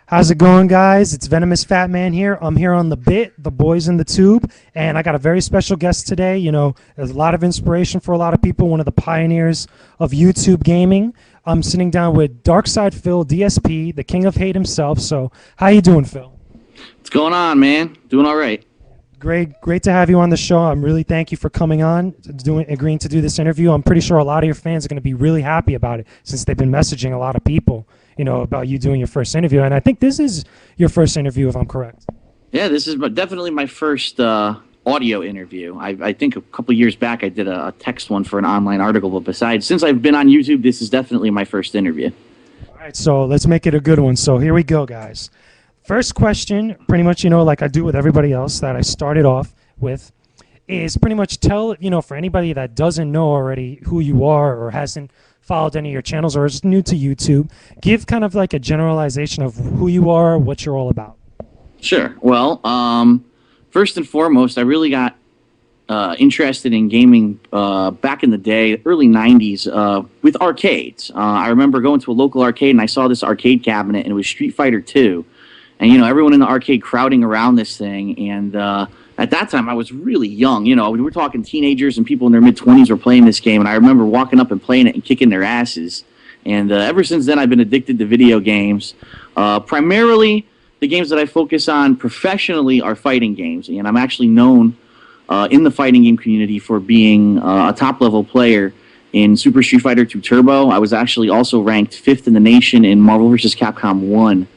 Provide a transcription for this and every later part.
How's it going, guys? It's Venomous Fat Man here. I'm here on the BITT, the boys in the tube, and I got a very special guest today. You know, there's a lot of inspiration for a lot of people, one of the pioneers of YouTube gaming. I'm sitting down with Darksydephil, DSP, the king of hate himself. So, how you doing, Phil? What's going on, man? Doing all right. Great to have you on the show. I'm really thank you for coming on, agreeing to do this interview. I'm pretty sure a lot of your fans are going to be really happy about it since they've been messaging a lot of people, about you doing your first interview. And I think this is your first interview, if I'm correct. Yeah, this is definitely my first audio interview. I think a couple years back I did a text one for an online article, but besides, since I've been on YouTube, this is definitely my first interview. All right, so let's make it a good one. So here we go, guys. First question, pretty much, like I do with everybody else that I started off with, is pretty much tell, for anybody that doesn't know already who you are or hasn't followed any of your channels or is new to YouTube, give kind of like a generalization of who you are, what you're all about. Sure. Well, first and foremost, I really got interested in gaming back in the day, early 90s, with arcades. I remember going to a local arcade and I saw this arcade cabinet and it was Street Fighter 2. And, everyone in the arcade crowding around this thing. And at that time, I was really young. We were talking teenagers and people in their mid-20s were playing this game. And I remember walking up and playing it and kicking their asses. And ever since then, I've been addicted to video games. Primarily, the games that I focus on professionally are fighting games. And I'm actually known in the fighting game community for being a top-level player in Super Street Fighter 2 Turbo. I was actually also ranked 5th in the nation in Marvel vs. Capcom 1.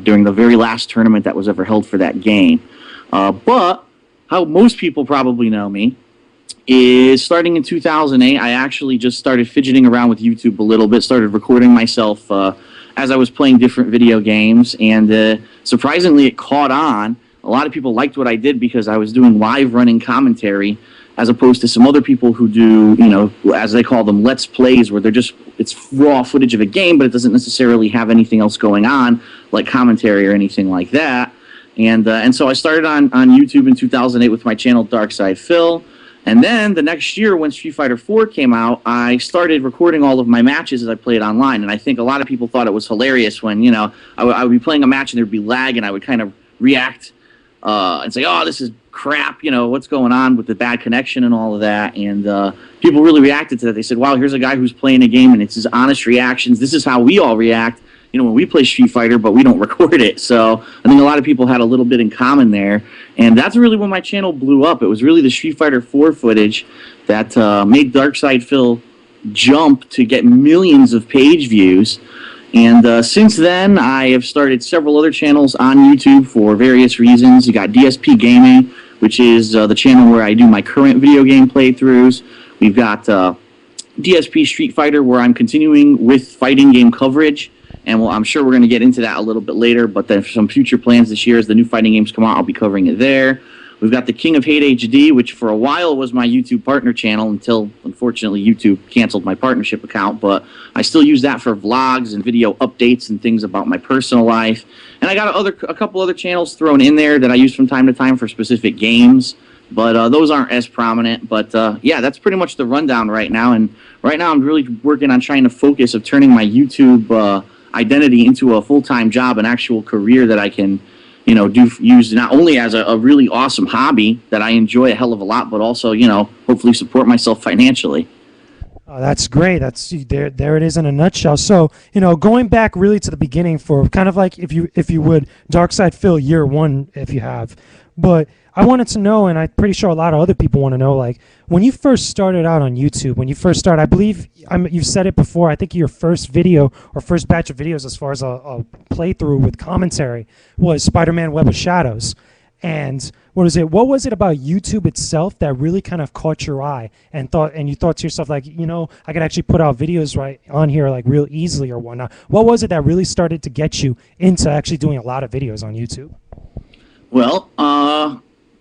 During the very last tournament that was ever held for that game. But how most people probably know me is starting in 2008, I actually just started fidgeting around with YouTube a little bit, started recording myself as I was playing different video games, and surprisingly it caught on. A lot of people liked what I did because I was doing live running commentary as opposed to some other people who do, as they call them, let's plays, where it's raw footage of a game, but it doesn't necessarily have anything else going on, like commentary or anything like that. And so I started on YouTube in 2008 with my channel Darksydephil. And then the next year, when Street Fighter 4 came out, I started recording all of my matches as I played online. And I think a lot of people thought it was hilarious when, I would be playing a match and there'd be lag, and I would kind of react and say, oh, this is crap, what's going on with the bad connection and all of that. And people really reacted to that. They said, wow, here's a guy who's playing a game and it's his honest reactions. This is how we all react, when we play Street Fighter, but we don't record it. So I think a lot of people had a little bit in common there. And that's really when my channel blew up. It was really the Street Fighter 4 footage that made Darksydephil jump to get millions of page views. And since then, I have started several other channels on YouTube for various reasons. You got DSP Gaming, which is the channel where I do my current video game playthroughs. We've got DSP Street Fighter, where I'm continuing with fighting game coverage. And I'm sure we're going to get into that a little bit later, but then for some future plans this year, as the new fighting games come out, I'll be covering it there. We've got the King of Hate HD, which for a while was my YouTube partner channel until, unfortunately, YouTube canceled my partnership account. But I still use that for vlogs and video updates and things about my personal life. And I got a couple other channels thrown in there that I use from time to time for specific games. But those aren't as prominent. But, yeah, that's pretty much the rundown right now. And right now I'm really working on trying to focus of turning my YouTube identity into a full-time job, an actual career that I can use not only as a really awesome hobby that I enjoy a hell of a lot, but also, hopefully support myself financially. Oh, that's great. That's there it is in a nutshell. So, going back really to the beginning for kind of like, if you would, Darksydephil year one, if you have. But I wanted to know, and I'm pretty sure a lot of other people want to know, like, when you first started out on YouTube, I believe you've said it before, I think your first video or first batch of videos as far as a playthrough with commentary was Spider-Man Web of Shadows. And what was it about YouTube itself that really kind of caught your eye and you thought to yourself, like, I could actually put out videos right on here like real easily or whatnot? What was it that really started to get you into actually doing a lot of videos on YouTube? Well,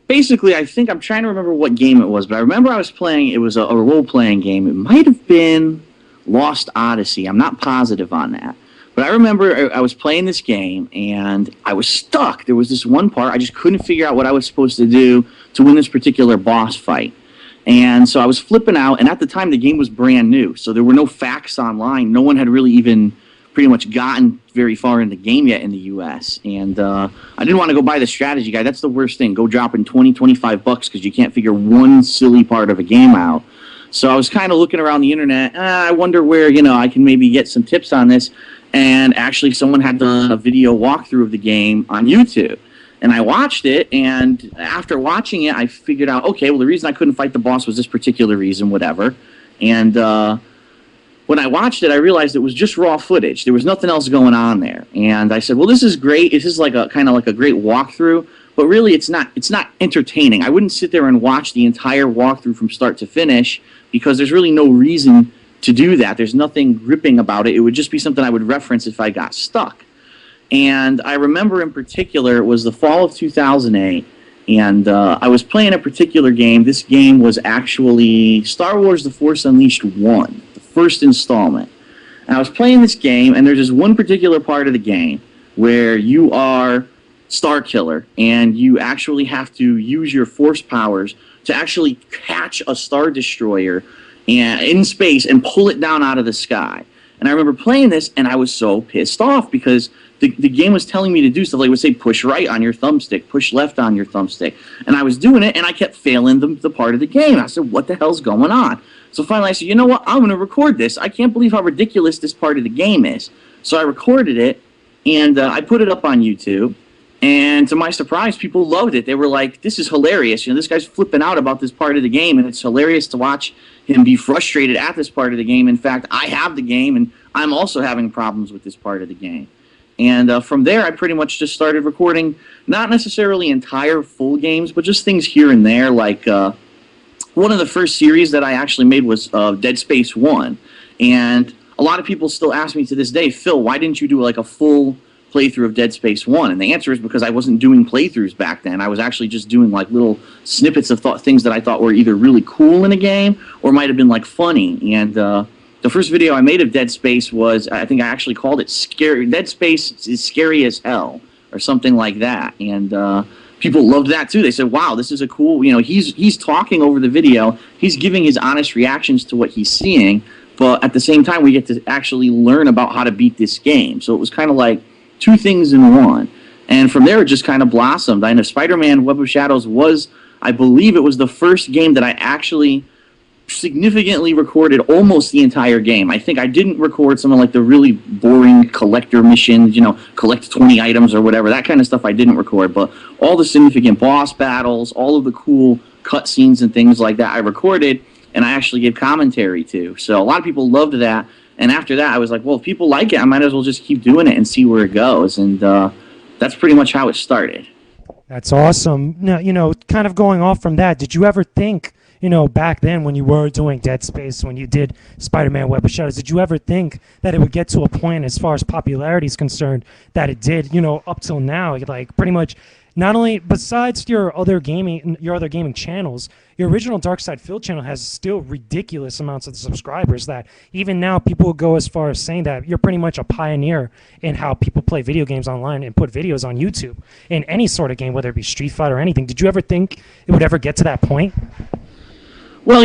basically, I think I'm trying to remember what game it was, but I remember I was playing, it was a role-playing game. It might have been Lost Odyssey. I'm not positive on that. But I remember I was playing this game, and I was stuck. There was this one part, I just couldn't figure out what I was supposed to do to win this particular boss fight. And so I was flipping out, and at the time, the game was brand new, so there were no facts online. No one had really even pretty much gotten very far in the game yet in the U.S. And I didn't want to go buy the strategy guide. That's the worst thing. Go dropping 20, 25 bucks because you can't figure one silly part of a game out. So I was kind of looking around the internet. I wonder where, I can maybe get some tips on this. And actually someone had done a video walkthrough of the game on YouTube. And I watched it, and after watching it, I figured out, okay, well, the reason I couldn't fight the boss was this particular reason, whatever. And when I watched it, I realized it was just raw footage. There was nothing else going on there. And I said, well, this is great. This is like a kind of like a great walkthrough, but really it's not entertaining. I wouldn't sit there and watch the entire walkthrough from start to finish because there's really no reason to do that. There's nothing gripping about it. It would just be something I would reference if I got stuck. And I remember in particular, it was the fall of 2008, and I was playing a particular game. This game was actually Star Wars The Force Unleashed 1, the first installment. And I was playing this game, and there's this one particular part of the game where you are Star Killer, and you actually have to use your Force powers to actually catch a Star Destroyer in space and pull it down out of the sky. And I remember playing this, and I was so pissed off because the game was telling me to do stuff like it would say push right on your thumbstick, push left on your thumbstick. And I was doing it, and I kept failing the part of the game. I said, what the hell's going on? So finally I said, you know what? I'm going to record this. I can't believe how ridiculous this part of the game is. So I recorded it, and I put it up on YouTube. And to my surprise, people loved it. They were like, this is hilarious. This guy's flipping out about this part of the game, and it's hilarious to watch him be frustrated at this part of the game. In fact, I have the game, and I'm also having problems with this part of the game. And from there, I pretty much just started recording, not necessarily entire full games, but just things here and there. Like one of the first series that I actually made was Dead Space 1. And a lot of people still ask me to this day, Phil, why didn't you do like a full playthrough of Dead Space 1? And the answer is because I wasn't doing playthroughs back then. I was actually just doing like little snippets of things that I thought were either really cool in a game or might have been like funny. And the first video I made of Dead Space was, I think I actually called it Scary. Dead Space is Scary as Hell or something like that. And people loved that too. They said, wow, this is a cool, he's talking over the video. He's giving his honest reactions to what he's seeing. But at the same time, we get to actually learn about how to beat this game. So it was kind of like two things in one. And from there, it just kind of blossomed. I know Spider-Man Web of Shadows was, I believe it was the first game that I actually significantly recorded almost the entire game. I think I didn't record something like the really boring collector missions, collect 20 items or whatever. That kind of stuff I didn't record. But all the significant boss battles, all of the cool cutscenes and things like that I recorded, and I actually gave commentary to. So a lot of people loved that. And after that, I was like, well, if people like it, I might as well just keep doing it and see where it goes. And that's pretty much how it started. That's awesome. Now, kind of going off from that, did you ever think, back then when you were doing Dead Space, when you did Spider-Man Web of Shadows, did you ever think that it would get to a point as far as popularity is concerned that it did, up till now? Like pretty much not only, besides your other gaming channels, your original Darksydephil channel has still ridiculous amounts of subscribers that even now people will go as far as saying that you're pretty much a pioneer in how people play video games online and put videos on YouTube in any sort of game, whether it be Street Fighter or anything. Did you ever think it would ever get to that point? Well,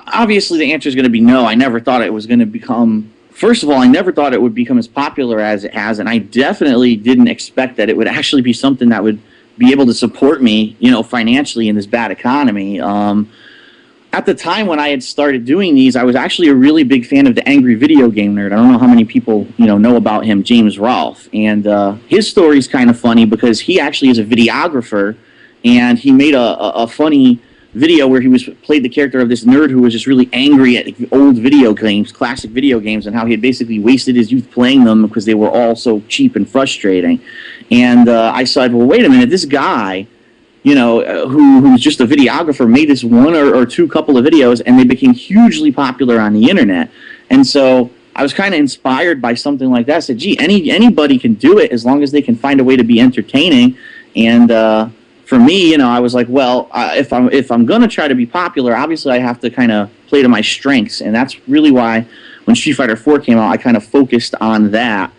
obviously the answer is going to be no. I never thought it was going to become... First of all, I never thought it would become as popular as it has, and I definitely didn't expect that it would actually be something that would be able to support me, financially in this bad economy. At the time when I had started doing these, I was actually a really big fan of the Angry Video Game Nerd. I don't know how many people, know about him, James Rolfe. And his story's kind of funny because he actually is a videographer, and he made a funny video where he played the character of this nerd who was just really angry at old video games, classic video games, and how he had basically wasted his youth playing them because they were all so cheap and frustrating. And I said, well, wait a minute, this guy, who's just a videographer, made this one or two couple of videos, and they became hugely popular on the internet. And so I was kind of inspired by something like that. I said, gee, anybody can do it as long as they can find a way to be entertaining. And for me, I was like, well, if I'm going to try to be popular, obviously I have to kind of play to my strengths. And that's really why when Street Fighter 4 came out, I kind of focused on that.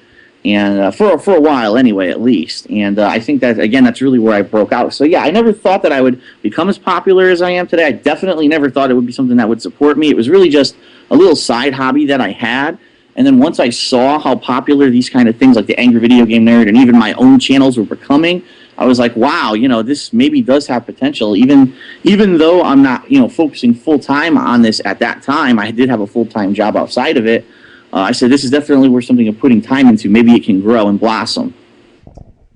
And for a while anyway, at least. And I think that, again, that's really where I broke out. So yeah, I never thought that I would become as popular as I am today. I definitely never thought it would be something that would support me. It was really just a little side hobby that I had. And then once I saw how popular these kind of things like the Angry Video Game Nerd and even my own channels were becoming, I was like, wow, this maybe does have potential. Even though I'm not, focusing full time on this at that time, I did have a full time job outside of it. I said, this is definitely worth something of putting time into. Maybe it can grow and blossom.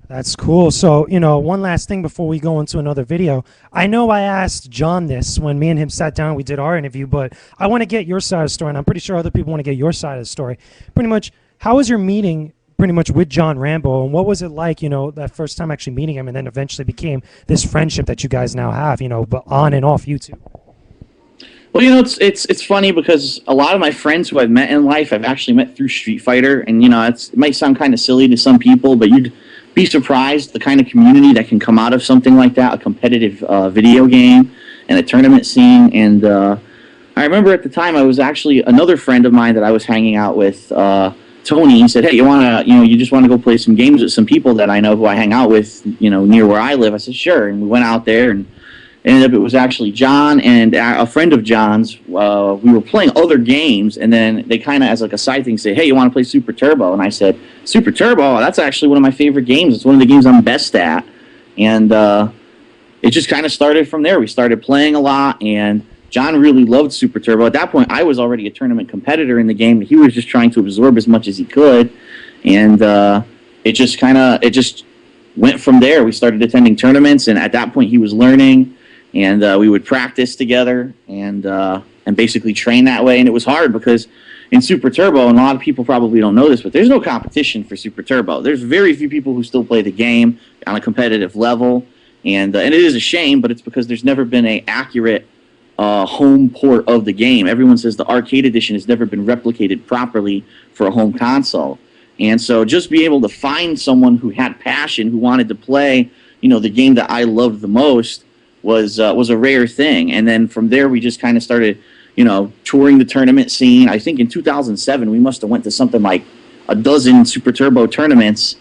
That's cool. So, one last thing before we go into another video. I know I asked John this when me and him sat down, we did our interview, but I want to get your side of the story, and I'm pretty sure other people want to get your side of the story. Pretty much, how was your meeting pretty much with John Rambo, and what was it like, that first time actually meeting him, and then eventually became this friendship that you guys now have, but on and off YouTube? Well, it's funny because a lot of my friends who I've met in life, I've actually met through Street Fighter, and it might sound kind of silly to some people, but you'd be surprised the kind of community that can come out of something like that, a competitive video game and a tournament scene. And I remember at the time I was actually another friend of mine that I was hanging out with, Tony. He said, "Hey, you just want to go play some games with some people that I know who I hang out with, near where I live?" I said, "Sure." And we went out there, and it was actually John and a friend of John's. We were playing other games, and then they kind of, as like a side thing, say, "Hey, you want to play Super Turbo?" And I said, "Super Turbo? That's actually one of my favorite games. It's one of the games I'm best at." And it just kind of started from there. We started playing a lot, and John really loved Super Turbo. At that point, I was already a tournament competitor in the game. He was just trying to absorb as much as he could, and it just went from there. We started attending tournaments, and at that point, he was learning. And we would practice together and basically train that way. And it was hard because in Super Turbo, and a lot of people probably don't know this, but there's no competition for Super Turbo. There's very few people who still play the game on a competitive level. And it is a shame, but it's because there's never been an accurate home port of the game. Everyone says the arcade edition has never been replicated properly for a home console. And so just be able to find someone who had passion, who wanted to play, the game that I loved the most, was a rare thing. And then from there we just kind of started, touring the tournament scene. I think in 2007 we must have went to something like a dozen Super Turbo tournaments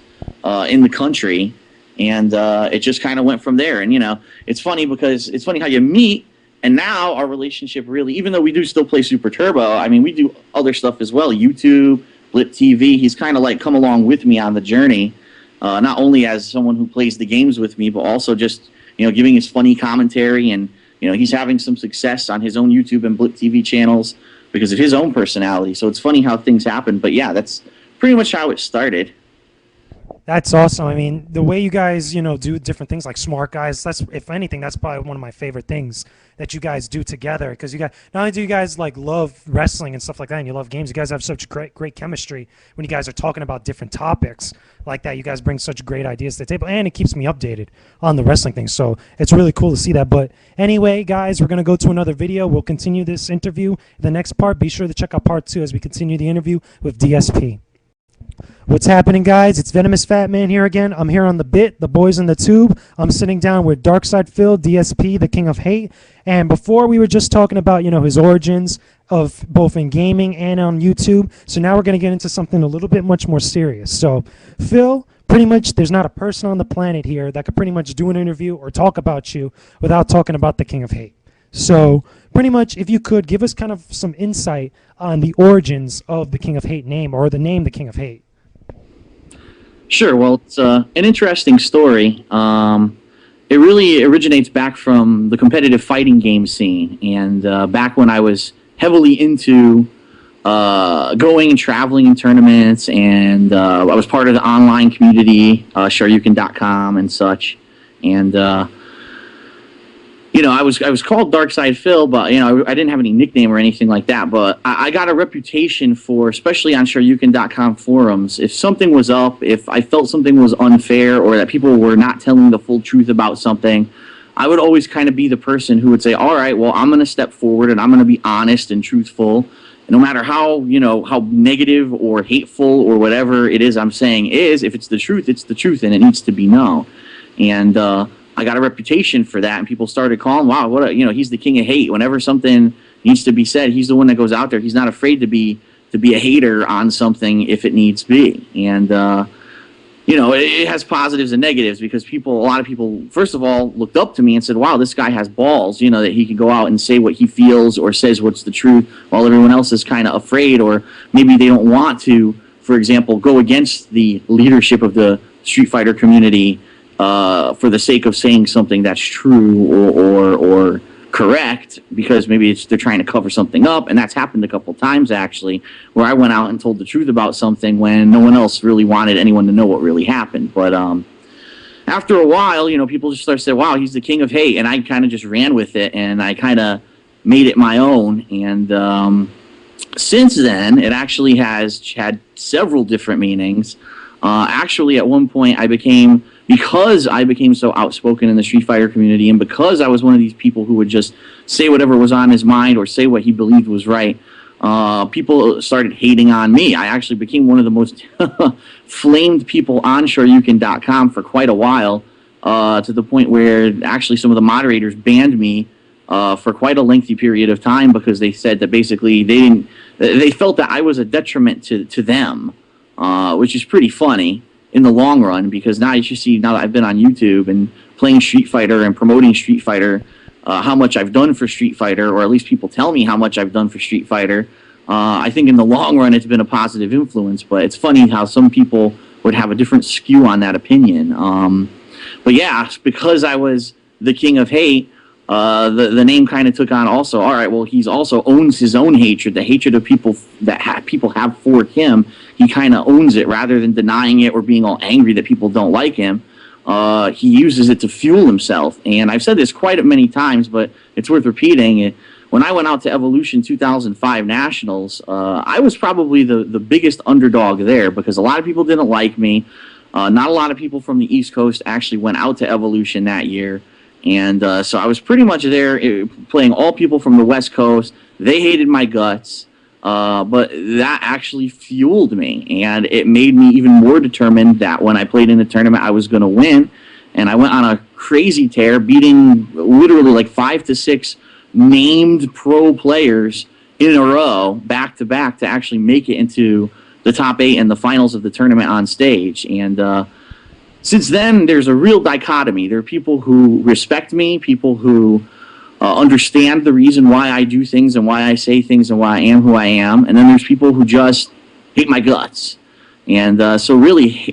in the country, and it just kind of went from there. And it's funny because it's funny how you meet, and now our relationship really, even though we do still play Super Turbo, I mean we do other stuff as well, YouTube, BITT TV. He's kind of like come along with me on the journey, not only as someone who plays the games with me, but also just giving his funny commentary, and he's having some success on his own YouTube and BITT TV channels because of his own personality. So it's funny how things happen, but yeah, that's pretty much how it started. That's awesome. I mean, the way you guys, do different things like Smart Guys, that's, if anything, that's probably one of my favorite things that you guys do together, because you guys, not only do you guys like love wrestling and stuff like that, and you love games, you guys have such great chemistry when you guys are talking about different topics like that. You guys bring such great ideas to the table, and it keeps me updated on the wrestling thing. So it's really cool to see that. But anyway, guys, we're going to go to another video. We'll continue this interview. The next part, be sure to check out part 2 as we continue the interview with DSP. What's happening, guys? It's Venomous Fat Man here again. I'm here on the BITT, the boys in the tube. I'm sitting down with Darksydephil, DSP, the King of Hate. And before we were just talking about, his origins of both in gaming and on YouTube. So now we're going to get into something a little bit much more serious. So, Phil, pretty much there's not a person on the planet here that could pretty much do an interview or talk about you without talking about the King of Hate. So pretty much, if you could give us kind of some insight on the origins of the King of Hate name, or the name the King of Hate. Sure. Well, it's an interesting story. It really originates back from the competitive fighting game scene, and back when I was heavily into going and traveling in tournaments, and I was part of the online community, Shoryuken.com and such, and I was called Darksydephil, but I didn't have any nickname or anything like that. But I got a reputation for, especially on Shoryuken.com forums, if something was up, if I felt something was unfair or that people were not telling the full truth about something, I would always kind of be the person who would say, all right, well, I'm going to step forward and I'm going to be honest and truthful. And no matter how negative or hateful or whatever it is I'm saying is, if it's the truth, and it needs to be known. And I got a reputation for that, and people started calling, wow, he's the king of hate. Whenever something needs to be said, he's the one that goes out there. He's not afraid to be a hater on something if it needs be. And it has positives and negatives because a lot of people, first of all, looked up to me and said, wow, this guy has balls, that he can go out and say what he feels or says what's the truth while everyone else is kind of afraid, or maybe they don't want to, for example, go against the leadership of the Street Fighter community for the sake of saying something that's true or correct, because maybe they're trying to cover something up. And that's happened a couple times, actually, where I went out and told the truth about something when no one else really wanted anyone to know what really happened. But after a while, people just started saying, wow, he's the king of hate. And I kind of just ran with it, and I kind of made it my own. And since then, it actually has had several different meanings. Actually, at one point, because I became so outspoken in the Street Fighter community, and because I was one of these people who would just say whatever was on his mind or say what he believed was right, people started hating on me. I actually became one of the most flamed people on Shoryuken.com for quite a while, to the point where actually some of the moderators banned me for quite a lengthy period of time, because they said that basically they felt that I was a detriment to them, which is pretty funny in the long run, because now you see, now that I've been on YouTube and playing Street Fighter and promoting Street Fighter, how much I've done for Street Fighter, or at least people tell me how much I've done for Street Fighter. I think in the long run it's been a positive influence, but it's funny how some people would have a different skew on that opinion. But yeah, because I was the king of hate, the name kind of took on also, all right, well, he's also owns his own hatred, the hatred of people that people have for him. He kind of owns it rather than denying it or being all angry that people don't like him. He uses it to fuel himself. And I've said this quite many times, but it's worth repeating. When I went out to Evolution 2005 Nationals, I was probably the biggest underdog there, because a lot of people didn't like me. Not a lot of people from the East Coast actually went out to Evolution that year. And so I was pretty much there playing all people from the West Coast. They hated my guts, but that actually fueled me, and it made me even more determined that when I played in the tournament, I was going to win. And I went on a crazy tear, beating literally like 5 to 6 named pro players in a row, back to back, to actually make it into the top 8 and the finals of the tournament on stage. And since then, there's a real dichotomy. There are people who respect me, people who understand the reason why I do things and why I say things and why I am who I am. And then there's people who just hate my guts. And so really,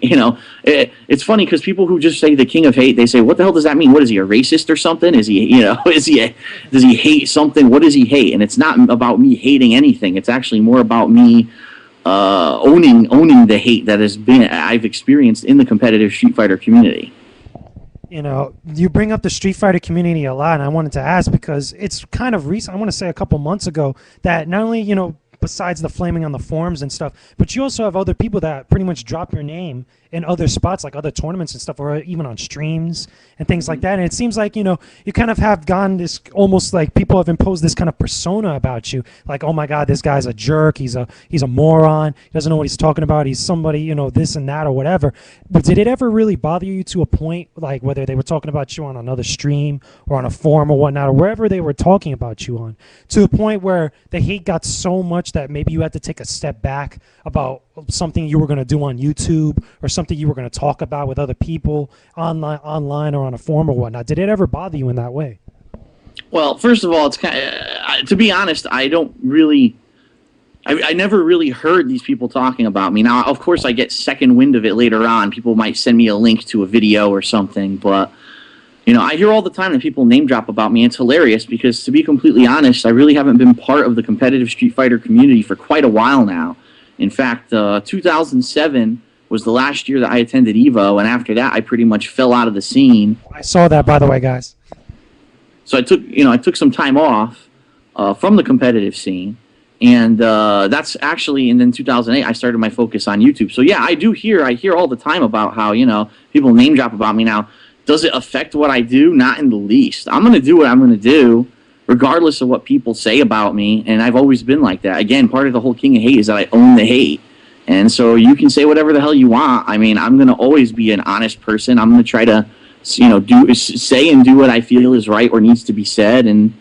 it's funny because people who just say the king of hate, they say, what the hell does that mean? What is he, a racist or something? Is he, does he hate something? What does he hate? And it's not about me hating anything. It's actually more about me owning the hate that I've experienced in the competitive Street Fighter community. You bring up the Street Fighter community a lot, and I wanted to ask because it's kind of recent. I want to say a couple months ago that not only, besides the flaming on the forums and stuff, but you also have other people that pretty much drop your name in other spots, like other tournaments and stuff, or even on streams and things like that. And it seems like, you kind of have gone this, almost like people have imposed this kind of persona about you. Like, oh my God, this guy's a jerk. He's a moron. He doesn't know what he's talking about. He's somebody, this and that or whatever. But did it ever really bother you to a point, like whether they were talking about you on another stream or on a forum or whatnot, or wherever they were talking about you on, to the point where the hate got so much that maybe you had to take a step back about something you were going to do on YouTube or something you were going to talk about with other people online or on a forum or whatnot? Did it ever bother you in that way? Well, first of all, it's kind of, to be honest, I never really heard these people talking about me. Now, of course, I get second wind of it later on. People might send me a link to a video or something, but I hear all the time that people name drop about me. It's hilarious because, to be completely honest, I really haven't been part of the competitive Street Fighter community for quite a while now. In fact, 2007 was the last year that I attended EVO, and after that, I pretty much fell out of the scene. I saw that, by the way, guys. So I took some time off from the competitive scene, and that's actually, and then 2008, I started my focus on YouTube. So yeah, I hear all the time about how people name drop about me. Now, does it affect what I do? Not in the least. I'm going to do what I'm going to do, regardless of what people say about me, and I've always been like that. Again, part of the whole king of hate is that I own the hate, and so you can say whatever the hell you want. I mean, I'm going to always be an honest person. I'm going to try to, say and do what I feel is right or needs to be said, and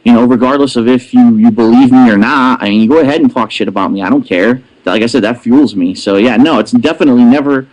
regardless of if you believe me or not. I mean, you go ahead and talk shit about me. I don't care. Like I said, that fuels me. So yeah, no, it's definitely never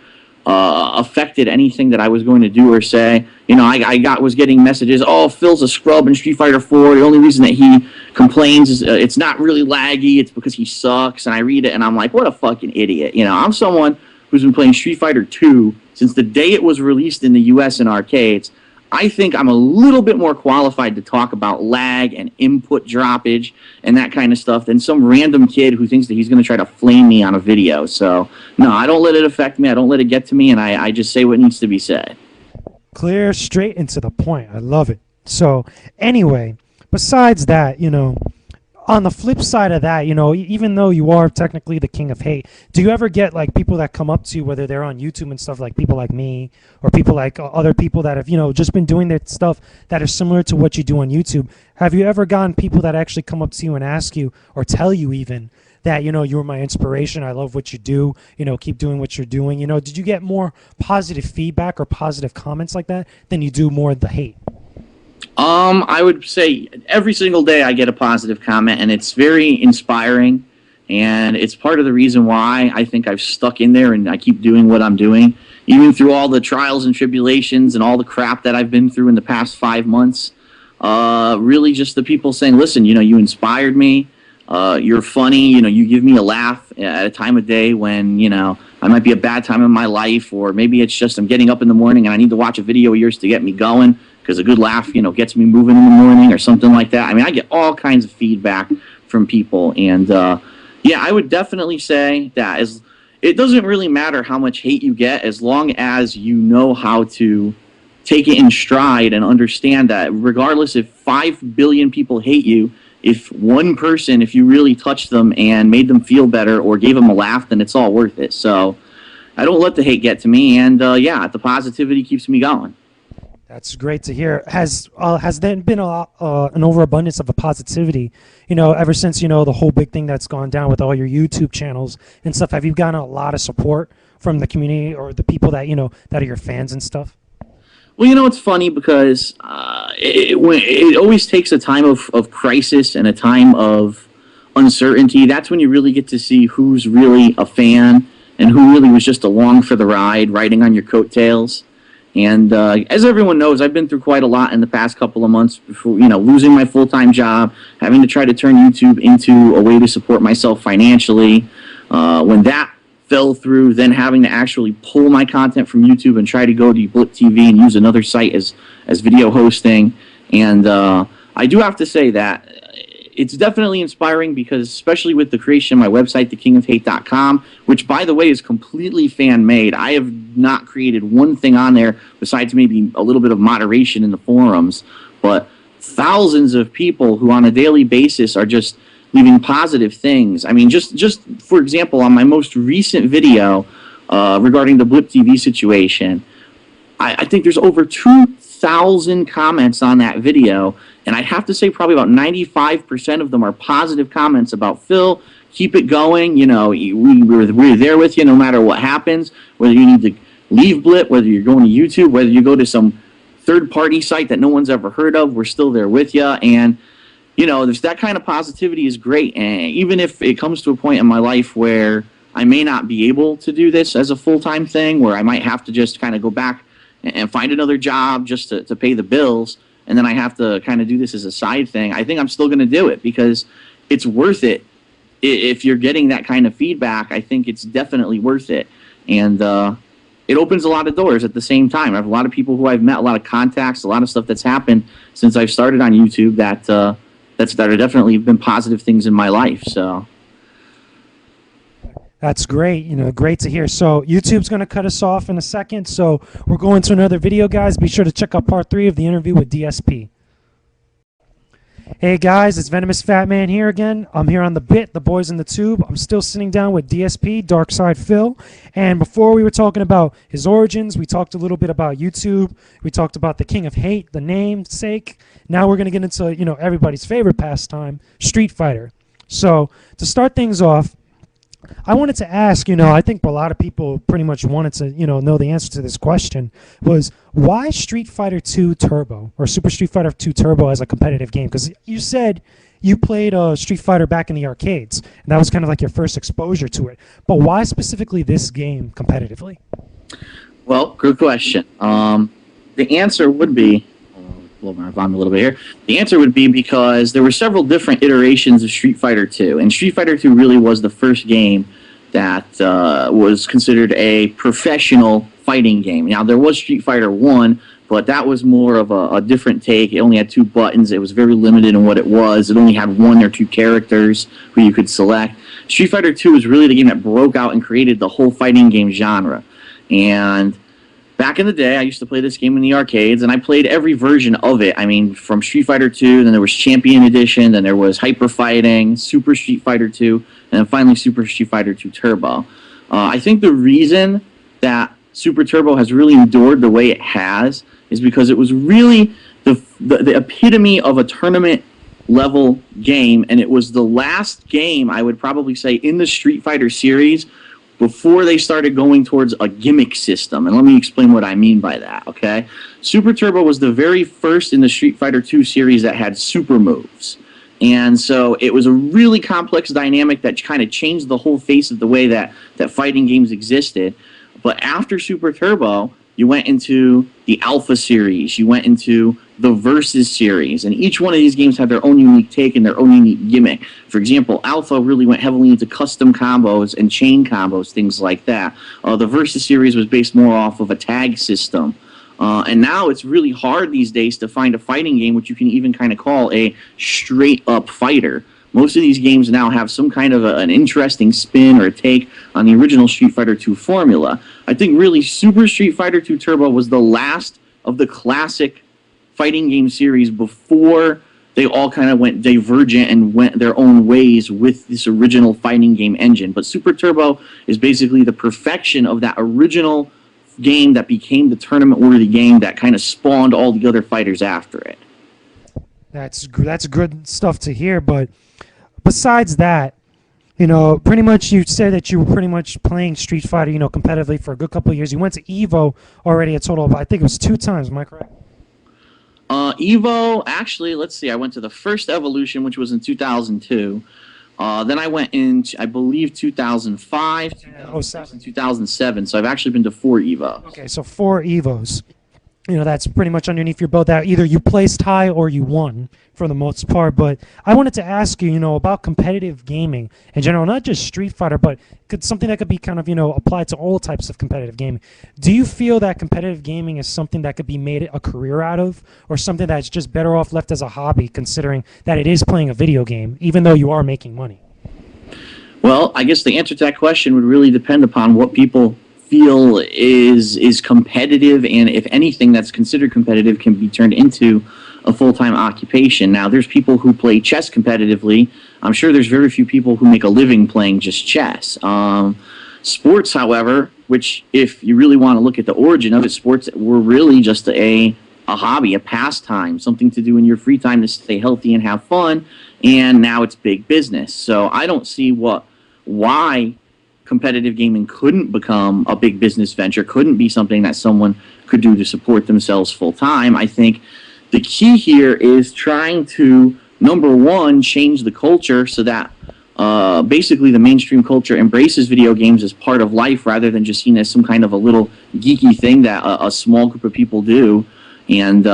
affected anything that I was going to do or say. You know, I was getting messages, oh, Phil's a scrub in Street Fighter 4. The only reason that he complains is it's not really laggy. It's because he sucks. And I read it and I'm like, what a fucking idiot. You know, I'm someone who's been playing Street Fighter 2 since the day it was released in the US in arcades. I think I'm a little bit more qualified to talk about lag and input droppage and that kind of stuff than some random kid who thinks that he's going to try to flame me on a video. So, no, I don't let it affect me. I don't let it get to me, and I just say what needs to be said. Clear, straight, and to the point. I love it. So, anyway, besides that, on the flip side of that, even though you are technically the king of hate, do you ever get like people that come up to you, whether they're on YouTube and stuff, like people like me or people like other people that have, just been doing their stuff that are similar to what you do on YouTube? Have you ever gotten people that actually come up to you and ask you or tell you even that, you were my inspiration, I love what you do, keep doing what you're doing? Did you get more positive feedback or positive comments like that than you do more of the hate? I would say every single day I get a positive comment, and it's very inspiring, and it's part of the reason why I think I've stuck in there and I keep doing what I'm doing, even through all the trials and tribulations and all the crap that I've been through in the past 5 months. Really just the people saying, listen, you inspired me, you're funny, you give me a laugh at a time of day when, I might be a bad time in my life, or maybe it's just I'm getting up in the morning and I need to watch a video of yours to get me going, because a good laugh, gets me moving in the morning or something like that. I mean, I get all kinds of feedback from people, and yeah, I would definitely say that it doesn't really matter how much hate you get, as long as you know how to take it in stride and understand that regardless if 5 billion people hate you, if one person, if you really touched them and made them feel better or gave them a laugh, then it's all worth it. So I don't let the hate get to me, and yeah, the positivity keeps me going. That's great to hear. Has there been an overabundance of a positivity, ever since, the whole big thing that's gone down with all your YouTube channels and stuff? Have you gotten a lot of support from the community or the people that, that are your fans and stuff? Well, it's funny because it always takes a time of crisis and a time of uncertainty. That's when you really get to see who's really a fan and who really was just along for the ride, riding on your coattails. And as everyone knows, I've been through quite a lot in the past couple of months before, losing my full-time job, having to try to turn YouTube into a way to support myself financially. When that fell through, then having to actually pull my content from YouTube and try to go to BITT TV and use another site as video hosting. And I do have to say that it's definitely inspiring, because especially with the creation of my website, thekingofhate.com, which, by the way, is completely fan-made. I have not created one thing on there besides maybe a little bit of moderation in the forums, but thousands of people who on a daily basis are just leaving positive things. I mean, just for example, on my most recent video regarding the BITT TV situation, I think there's over 2,000 comments on that video, and I'd have to say probably about 95% of them are positive comments about, Phil, keep it going, we're there with you no matter what happens, whether you need to leave BITT, whether you're going to YouTube, whether you go to some third-party site that no one's ever heard of, we're still there with you. And there's that kind of positivity is great. And even if it comes to a point in my life where I may not be able to do this as a full-time thing, where I might have to just kind of go back and find another job just to pay the bills, and then I have to kind of do this as a side thing, I think I'm still going to do it, because it's worth it. If you're getting that kind of feedback, I think it's definitely worth it. And it opens a lot of doors at the same time. I have a lot of people who I've met, a lot of contacts, a lot of stuff that's happened since I've started on YouTube that are definitely been positive things in my life. So that's great. Great to hear. So YouTube's going to cut us off in a second. So we're going to another video, guys. Be sure to check out part 3 of the interview with DSP. Hey guys, it's Venomous Fat Man here again. I'm here on the BITT, the boys in the tube. I'm still sitting down with DSP, Darksydephil. And before we were talking about his origins, we talked a little bit about YouTube. We talked about the King of Hate, the namesake. Now we're going to get into, everybody's favorite pastime, Street Fighter. So to start things off, I wanted to ask, I think a lot of people pretty much wanted to, know the answer to this question, was why Street Fighter 2 Turbo or Super Street Fighter 2 Turbo as a competitive game? Because you said you played Street Fighter back in the arcades, and that was kind of like your first exposure to it. But why specifically this game competitively? Well, good question. The answer would be, blow my vomit a little bit here. The answer would be because there were several different iterations of Street Fighter 2, and Street Fighter 2 really was the first game that was considered a professional fighting game. Now, there was Street Fighter 1, but that was more of a different take. It only had 2 buttons. It was very limited in what it was. It only had 1 or 2 characters who you could select. Street Fighter 2 was really the game that broke out and created the whole fighting game genre. And back in the day, I used to play this game in the arcades, and I played every version of it. I mean, from Street Fighter 2, then there was Champion Edition, then there was Hyper Fighting, Super Street Fighter 2, and then finally Super Street Fighter 2 Turbo. I think the reason that Super Turbo has really endured the way it has is because it was really the epitome of a tournament level game, and it was the last game, I would probably say, in the Street Fighter series before they started going towards a gimmick system. And let me explain what I mean by that, okay? Super Turbo was the very first in the Street Fighter 2 series that had super moves. And so it was a really complex dynamic that kind of changed the whole face of the way that fighting games existed. But after Super Turbo, you went into the Alpha series, you went into the Versus series, and each one of these games had their own unique take and their own unique gimmick. For example, Alpha really went heavily into custom combos and chain combos, things like that. The Versus series was based more off of a tag system. And now it's really hard these days to find a fighting game which you can even kind of call a straight-up fighter. Most of these games now have some kind of an interesting spin or a take on the original Street Fighter II formula. I think really Super Street Fighter II Turbo was the last of the classic fighting game series before they all kind of went divergent and went their own ways with this original fighting game engine. But Super Turbo is basically the perfection of that original game that became the tournament-worthy game that kind of spawned all the other fighters after it. That's good stuff to hear. But besides that, pretty much you said that you were pretty much playing Street Fighter, competitively for a good couple of years. You went to Evo already a total of, I think it was 2 times. Am I correct? Evo, actually, let's see. I went to the first Evolution, which was in 2002. Then I went in, I believe, 2005, 2007. So I've actually been to 4 Evos. Okay, so 4 Evos. That's pretty much underneath your belt. That either you placed high or you won for the most part. But I wanted to ask you, about competitive gaming in general, not just Street Fighter, but something that could be kind of, applied to all types of competitive gaming. Do you feel that competitive gaming is something that could be made a career out of, or something that's just better off left as a hobby, considering that it is playing a video game, even though you are making money? Well, I guess the answer to that question would really depend upon what people feel is competitive, and if anything that's considered competitive can be turned into a full-time occupation. Now, there's people who play chess competitively. I'm sure there's very few people who make a living playing just chess. Sports, however, which if you really want to look at the origin of it, sports were really just a hobby, a pastime, something to do in your free time to stay healthy and have fun, and now it's big business. So I don't see why competitive gaming couldn't become a big business venture, couldn't be something that someone could do to support themselves full time. I think the key here is trying to, number one, change the culture so that basically the mainstream culture embraces video games as part of life rather than just seen as some kind of a little geeky thing that a small group of people do. And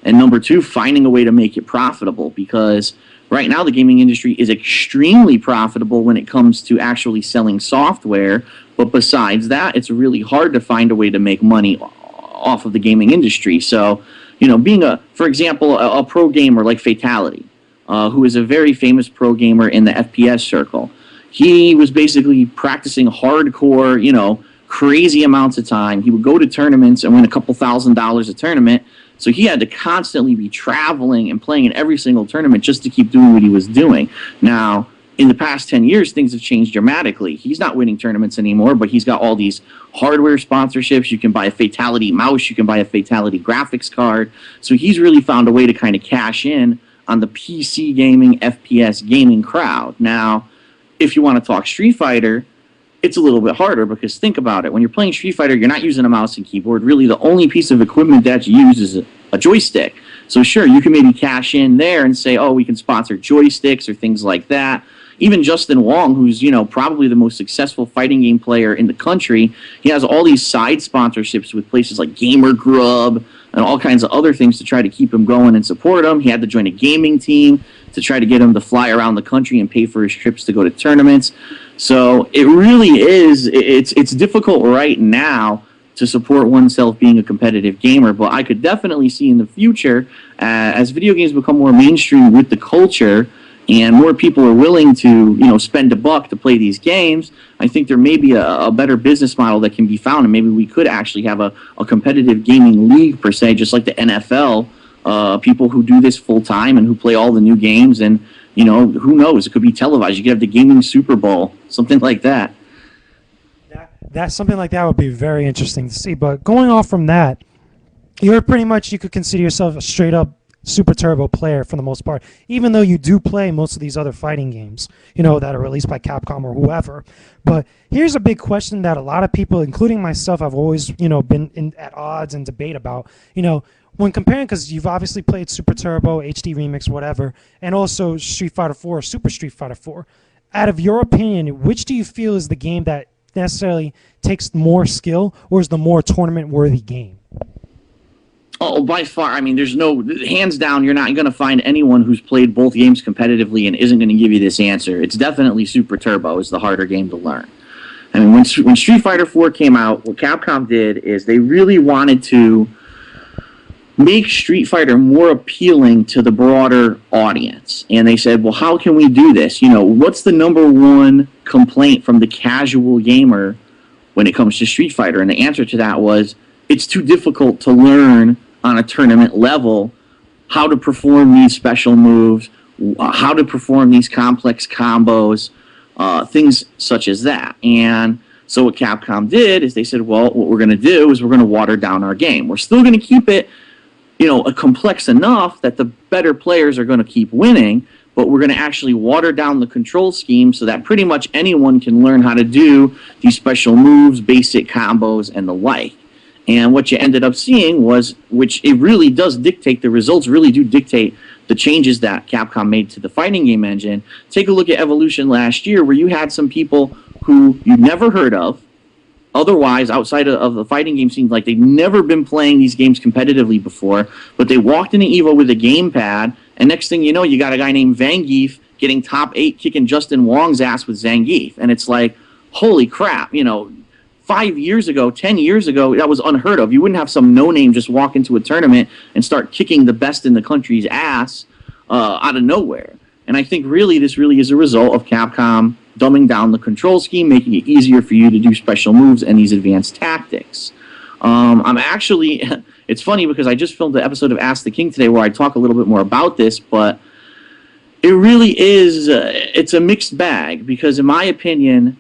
number two, finding a way to make it profitable, because right now the gaming industry is extremely profitable when it comes to actually selling software, but besides that, it's really hard to find a way to make money off of the gaming industry. So, being for example, a pro gamer like Fatality, who is a very famous pro gamer in the FPS circle, he was basically practicing hardcore, crazy amounts of time. He would go to tournaments and win a couple $1,000s a tournament. So he had to constantly be traveling and playing in every single tournament just to keep doing what he was doing. Now, in the past 10 years, things have changed dramatically. He's not winning tournaments anymore, but he's got all these hardware sponsorships. You can buy a Fatality mouse. You can buy a Fatality graphics card. So he's really found a way to kind of cash in on the PC gaming, FPS gaming crowd. Now, if you want to talk Street Fighter, it's a little bit harder, because think about it. When you're playing Street Fighter, you're not using a mouse and keyboard. Really, the only piece of equipment that you use is a joystick. So sure, you can maybe cash in there and say, oh, we can sponsor joysticks or things like that. even Justin Wong, who's, probably the most successful fighting game player in the country, he has all these side sponsorships with places like Gamer Grub and all kinds of other things to try to keep him going and support him. He had to join a gaming team to try to get him to fly around the country and pay for his trips to go to tournaments. So it really is, it's difficult right now to support oneself being a competitive gamer, but I could definitely see in the future, as video games become more mainstream with the culture and more people are willing to, spend a buck to play these games, I think there may be a better business model that can be found, and maybe we could actually have a competitive gaming league per se, just like the NFL, people who do this full time and who play all the new games, and who knows, it could be televised. You could have the gaming Super Bowl, something like that. That's something like that would be very interesting to see. But going off from that, you're pretty much, you could consider yourself a straight up Super Turbo player for the most part, even though you do play most of these other fighting games, that are released by Capcom or whoever. But here's a big question that a lot of people, including myself, have always, been at odds and debate about, when comparing, because you've obviously played Super Turbo, HD Remix, whatever, and also Street Fighter 4 or Super Street Fighter 4. Out of your opinion, which do you feel is the game that necessarily takes more skill, or is the more tournament-worthy game? Oh, by far. I mean, there's no, hands down, you're not going to find anyone who's played both games competitively and isn't going to give you this answer. It's definitely Super Turbo is the harder game to learn. I mean, when Street Fighter 4 came out, what Capcom did is they really wanted to make Street Fighter more appealing to the broader audience. And they said, well, how can we do this? What's the number one complaint from the casual gamer when it comes to Street Fighter? And the answer to that was, it's too difficult to learn on a tournament level how to perform these special moves, how to perform these complex combos, things such as that. And so what Capcom did is they said, well, what we're going to do is we're going to water down our game. We're still going to keep it complex enough that the better players are going to keep winning, but we're going to actually water down the control scheme so that pretty much anyone can learn how to do these special moves, basic combos, and the like. And what you ended up seeing was, which it really does dictate, the results really do dictate the changes that Capcom made to the fighting game engine. Take a look at Evolution last year, where you had some people who you'd never heard of, otherwise, outside of the fighting game scene, like they'd never been playing these games competitively before, but they walked into EVO with a gamepad, and next thing you know, you got a guy named Zangief getting top 8, kicking Justin Wong's ass with Zangief. And it's like, holy crap, 5 years ago, 10 years ago, that was unheard of. You wouldn't have some no-name just walk into a tournament and start kicking the best in the country's ass out of nowhere. And I think really this really is a result of Capcom dumbing down the control scheme, making it easier for you to do special moves and these advanced tactics. I'm actually, it's funny because I just filmed an episode of Ask the King today where I talk a little bit more about this, but it really is, it's a mixed bag, because in my opinion,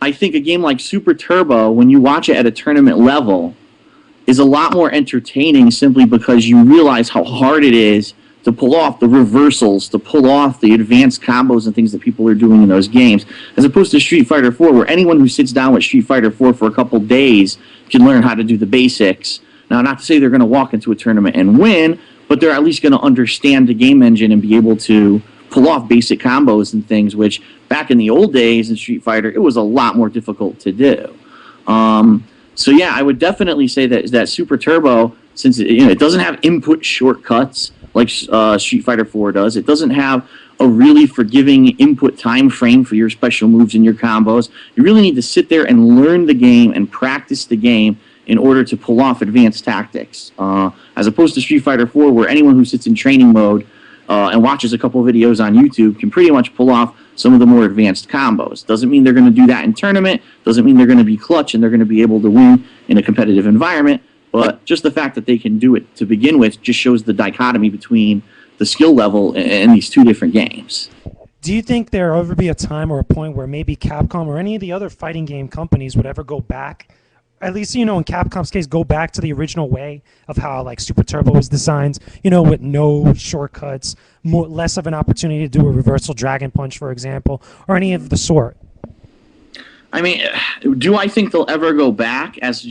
I think a game like Super Turbo, when you watch it at a tournament level, is a lot more entertaining simply because you realize how hard it is to pull off the reversals, to pull off the advanced combos and things that people are doing in those games, as opposed to Street Fighter 4, where anyone who sits down with Street Fighter 4 for a couple days can learn how to do the basics. Now, not to say they're going to walk into a tournament and win, but they're at least going to understand the game engine and be able to pull off basic combos and things, which back in the old days in Street Fighter, it was a lot more difficult to do. So yeah, I would definitely say that Super Turbo, since it doesn't have input shortcuts like Street Fighter 4 does, it doesn't have a really forgiving input time frame for your special moves and your combos. You really need to sit there and learn the game and practice the game in order to pull off advanced tactics. As opposed to Street Fighter 4, where anyone who sits in training mode and watches a couple videos on YouTube can pretty much pull off some of the more advanced combos. Doesn't mean they're going to do that in tournament, doesn't mean they're going to be clutch and they're going to be able to win in a competitive environment, but just the fact that they can do it to begin with just shows the dichotomy between the skill level in these two different games. Do you think there will ever be a time or a point where maybe Capcom or any of the other fighting game companies would ever go back, at least, in Capcom's case, go back to the original way of how, like, Super Turbo was designed, with no shortcuts, less of an opportunity to do a reversal dragon punch, for example, or any of the sort? I mean, do I think they'll ever go back? As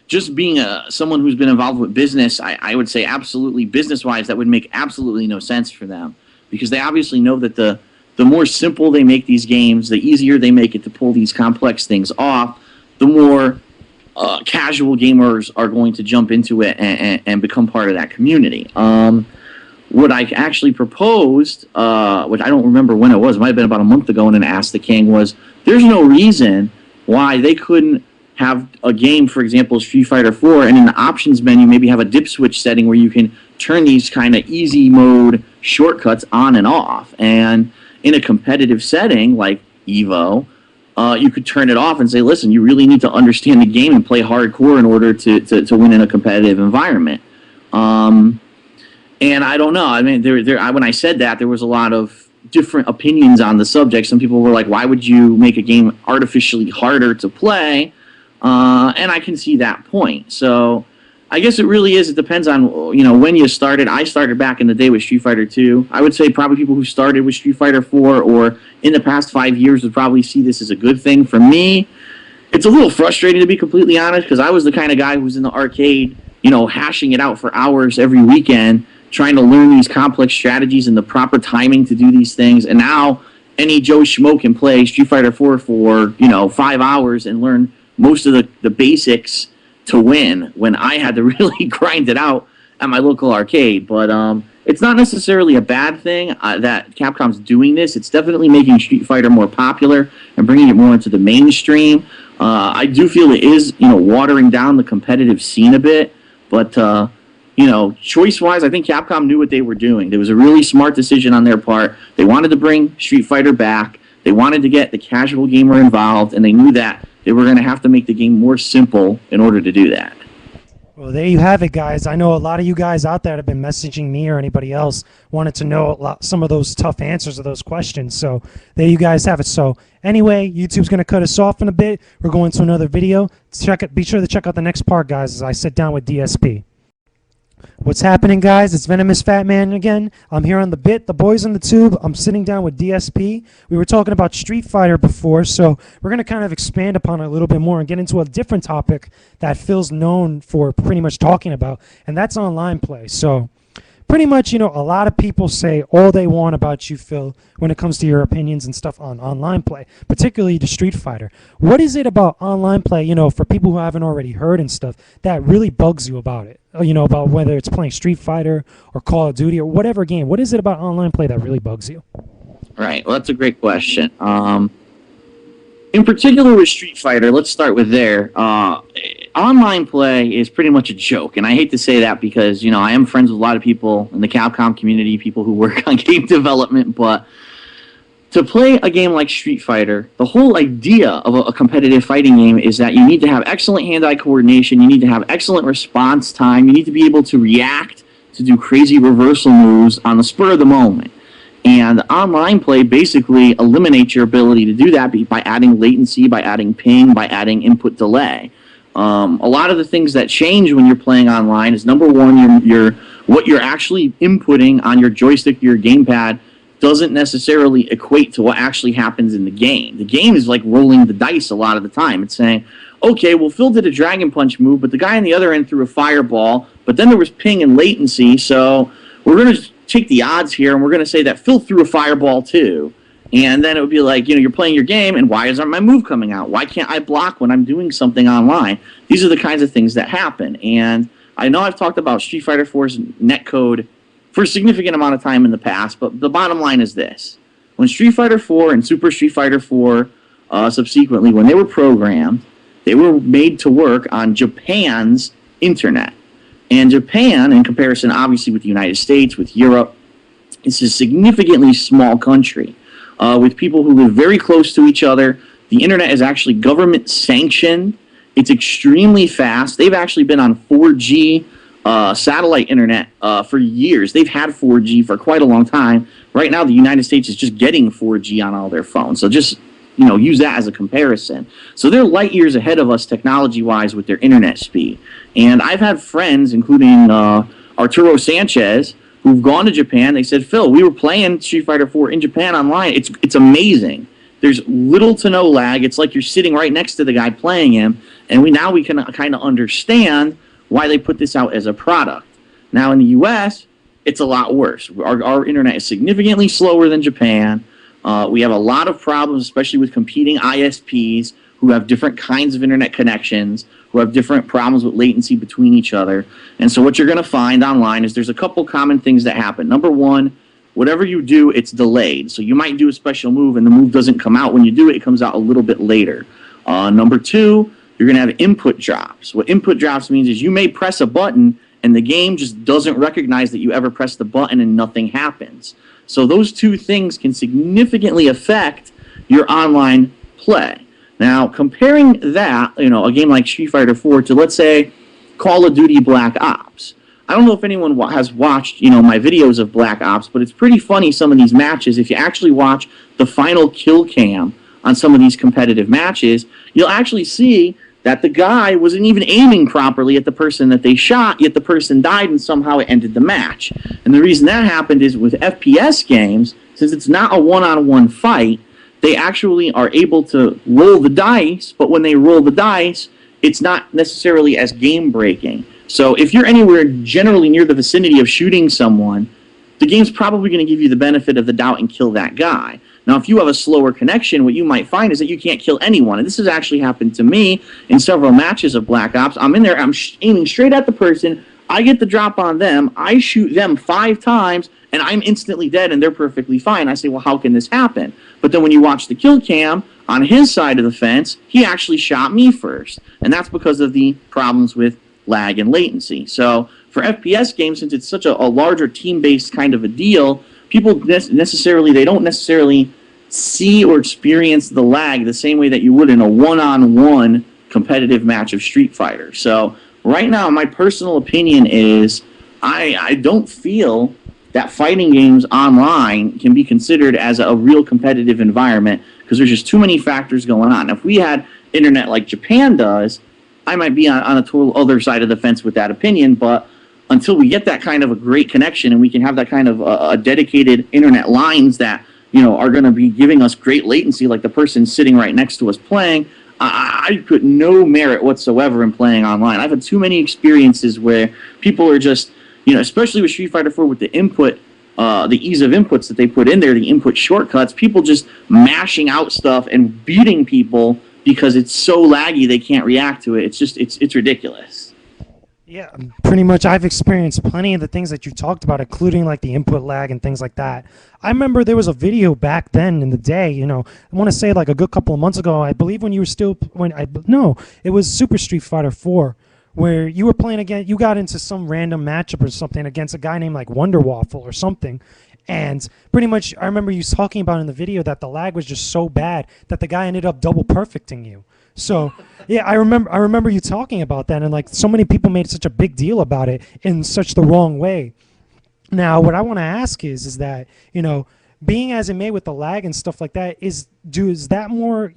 just being someone who's been involved with business, I would say absolutely, business-wise, that would make absolutely no sense for them, because they obviously know that the the more simple they make these games, the easier they make it to pull these complex things off, the more casual gamers are going to jump into it and become part of that community. What I actually proposed, which I don't remember when it was, it might have been about a month ago, and then asked the king, was there's no reason why they couldn't have a game, for example, Street Fighter 4, and in the options menu maybe have a dip switch setting where you can turn these kind of easy mode shortcuts on and off. And in a competitive setting like EVO, you could turn it off and say, listen, you really need to understand the game and play hardcore in order to win in a competitive environment. And I don't know. I mean, when I said that, there was a lot of different opinions on the subject. Some people were like, why would you make a game artificially harder to play? And I can see that point. So I guess it really is. It depends on, when you started. I started back in the day with Street Fighter 2. I would say probably people who started with Street Fighter 4 or in the past 5 years would probably see this as a good thing. For me, it's a little frustrating, to be completely honest, because I was the kind of guy who was in the arcade, hashing it out for hours every weekend, trying to learn these complex strategies and the proper timing to do these things. And now any Joe Schmo can play Street Fighter 4 for, 5 hours and learn most of the basics to win, when I had to really grind it out at my local arcade. But it's not necessarily a bad thing that Capcom's doing this. It's definitely making Street Fighter more popular and bringing it more into the mainstream. I do feel it is, watering down the competitive scene a bit, but choice-wise, I think Capcom knew what they were doing. There was a really smart decision on their part. They wanted to bring Street Fighter back. They wanted to get the casual gamer involved, and they knew that they were going to have to make the game more simple in order to do that. Well, there you have it, guys. I know a lot of you guys out there have been messaging me or anybody else wanted to know some of those tough answers to those questions. So there you guys have it. So anyway, YouTube's going to cut us off in a bit. We're going to another video. Be sure to check out the next part, guys, as I sit down with DSP. What's happening, guys? It's Venomous Fat Man again. I'm here on the BITT, the boys on the tube. I'm sitting down with DSP. We were talking about Street Fighter before, so we're going to kind of expand upon it a little bit more and get into a different topic that Phil's known for pretty much talking about, and that's online play. So pretty much, a lot of people say all they want about you, Phil, when it comes to your opinions and stuff on online play, particularly the Street Fighter. What is it about online play, for people who haven't already heard and stuff, that really bugs you about it? About whether it's playing Street Fighter or Call of Duty or whatever game. What is it about online play that really bugs you? Right. Well, that's a great question. In particular with Street Fighter, let's start with there. Online play is pretty much a joke, and I hate to say that because, I am friends with a lot of people in the Capcom community, people who work on game development, but to play a game like Street Fighter, the whole idea of a competitive fighting game is that you need to have excellent hand-eye coordination, you need to have excellent response time, you need to be able to react, to do crazy reversal moves on the spur of the moment. And online play basically eliminates your ability to do that by adding latency, by adding ping, by adding input delay. A lot of the things that change when you're playing online is, number one, what you're actually inputting on your joystick or your gamepad doesn't necessarily equate to what actually happens in the game. The game is like rolling the dice a lot of the time. It's saying, okay, well, Phil did a Dragon Punch move, but the guy on the other end threw a Fireball, but then there was ping and latency, so we're going to take the odds here, and we're going to say that Phil threw a Fireball too. And then it would be like, you're playing your game, and why isn't my move coming out? Why can't I block when I'm doing something online? These are the kinds of things that happen. And I know I've talked about Street Fighter 4's netcode for a significant amount of time in the past, but the bottom line is this. When Street Fighter 4 and Super Street Fighter 4 subsequently, when they were programmed, they were made to work on Japan's internet. And Japan, in comparison obviously with the United States, with Europe, is a significantly small country with people who live very close to each other. The internet is actually government sanctioned. It's extremely fast. They've actually been on 4G satellite internet for years. They've had 4G for quite a long time. Right now, the United States is just getting 4G on all their phones. So just use that as a comparison. So they're light years ahead of us technology-wise with their internet speed. And I've had friends, including Arturo Sanchez, who've gone to Japan. They said, Phil, we were playing Street Fighter 4 in Japan online. It's amazing. There's little to no lag. It's like you're sitting right next to the guy playing him. And we can kind of understand why they put this out as a product. Now in the U.S., it's a lot worse. Our internet is significantly slower than Japan. We have a lot of problems, especially with competing ISPs who have different kinds of internet connections, who have different problems with latency between each other. And so what you're going to find online is there's a couple common things that happen. Number one, whatever you do, it's delayed. So you might do a special move, and the move doesn't come out. When you do it, it comes out a little bit later. Number two, you're going to have input drops. What input drops means is you may press a button, and the game just doesn't recognize that you ever pressed the button and nothing happens. So those two things can significantly affect your online play. Now, comparing that, a game like Street Fighter 4 to, let's say, Call of Duty Black Ops. I don't know if anyone has watched, my videos of Black Ops, but it's pretty funny, some of these matches. If you actually watch the final kill cam on some of these competitive matches, you'll actually see that the guy wasn't even aiming properly at the person that they shot, yet the person died and somehow it ended the match. And the reason that happened is with FPS games, since it's not a one-on-one fight, they actually are able to roll the dice, but when they roll the dice, it's not necessarily as game-breaking. So if you're anywhere generally near the vicinity of shooting someone, the game's probably going to give you the benefit of the doubt and kill that guy. Now, if you have a slower connection, what you might find is that you can't kill anyone. And this has actually happened to me in several matches of Black Ops. I'm in there, I'm aiming straight at the person, I get the drop on them, I shoot them 5 times, and I'm instantly dead, and they're perfectly fine. I say, well, how can this happen? But then when you watch the kill cam, on his side of the fence, he actually shot me first. And that's because of the problems with lag and latency. So for FPS games, since it's such a larger team-based kind of a deal, people they don't necessarily see or experience the lag the same way that you would in a one-on-one competitive match of Street Fighter. So right now, my personal opinion is I don't feel that fighting games online can be considered as a real competitive environment because there's just too many factors going on. If we had internet like Japan does, I might be on a total other side of the fence with that opinion, but until we get that kind of a great connection and we can have that kind of a dedicated internet lines that are going to be giving us great latency like the person sitting right next to us playing, I put no merit whatsoever in playing online. I've had too many experiences where people are just, especially with Street Fighter 4 with the input, the ease of inputs that they put in there, the input shortcuts, people just mashing out stuff and beating people because it's so laggy they can't react to it. It's just, it's ridiculous. Yeah, pretty much. I've experienced plenty of the things that you talked about, including like the input lag and things like that. I remember there was a video back then in the day, I want to say like a good couple of months ago, I believe when you were still, it was Super Street Fighter 4, where you were playing again, you got into some random matchup or something against a guy named like Wonder Waffle or something. And pretty much, I remember you talking about in the video that the lag was just so bad that the guy ended up double perfecting you. So, yeah, I remember you talking about that, and like so many people made such a big deal about it in such the wrong way. Now, what I want to ask is that, being as it may with the lag and stuff like that, is that more,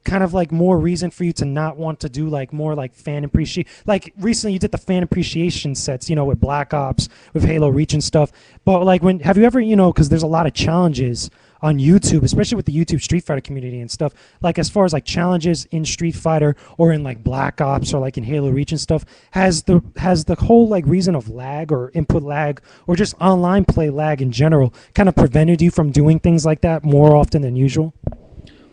kind of like more reason for you to not want to do like more like fan appreciation? Like recently you did the fan appreciation sets, with Black Ops, with Halo Reach and stuff. But like have you ever, because there's a lot of challenges on YouTube, especially with the YouTube Street Fighter community and stuff, like as far as like challenges in Street Fighter or in like Black Ops or like in Halo Reach and stuff, has the whole like reason of lag or input lag or just online play lag in general kind of prevented you from doing things like that more often than usual?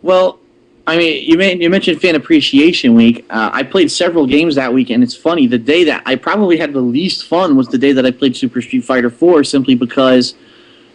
Well, I mean, you mentioned Fan Appreciation Week. I played several games that week, and it's funny, the day that I probably had the least fun was the day that I played Super Street Fighter 4, simply because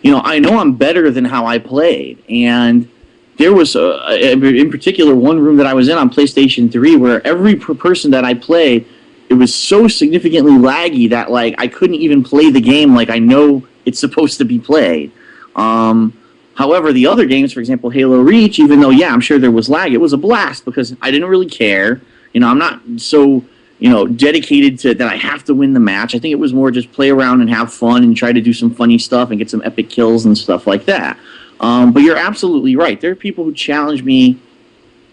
I know I'm better than how I played. And there was, in particular, one room that I was in on PlayStation 3 where every person that I played, it was so significantly laggy that, like, I couldn't even play the game like I know it's supposed to be played. However, the other games, for example, Halo Reach, even though, yeah, I'm sure there was lag, it was a blast because I didn't really care. I'm not so dedicated to that I have to win the match. I think it was more just play around and have fun and try to do some funny stuff and get some epic kills and stuff like that. But you're absolutely right. There are people who challenge me.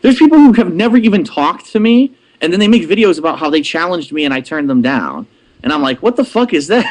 There's people who have never even talked to me, and then they make videos about how they challenged me and I turned them down. And I'm like, what the fuck is that?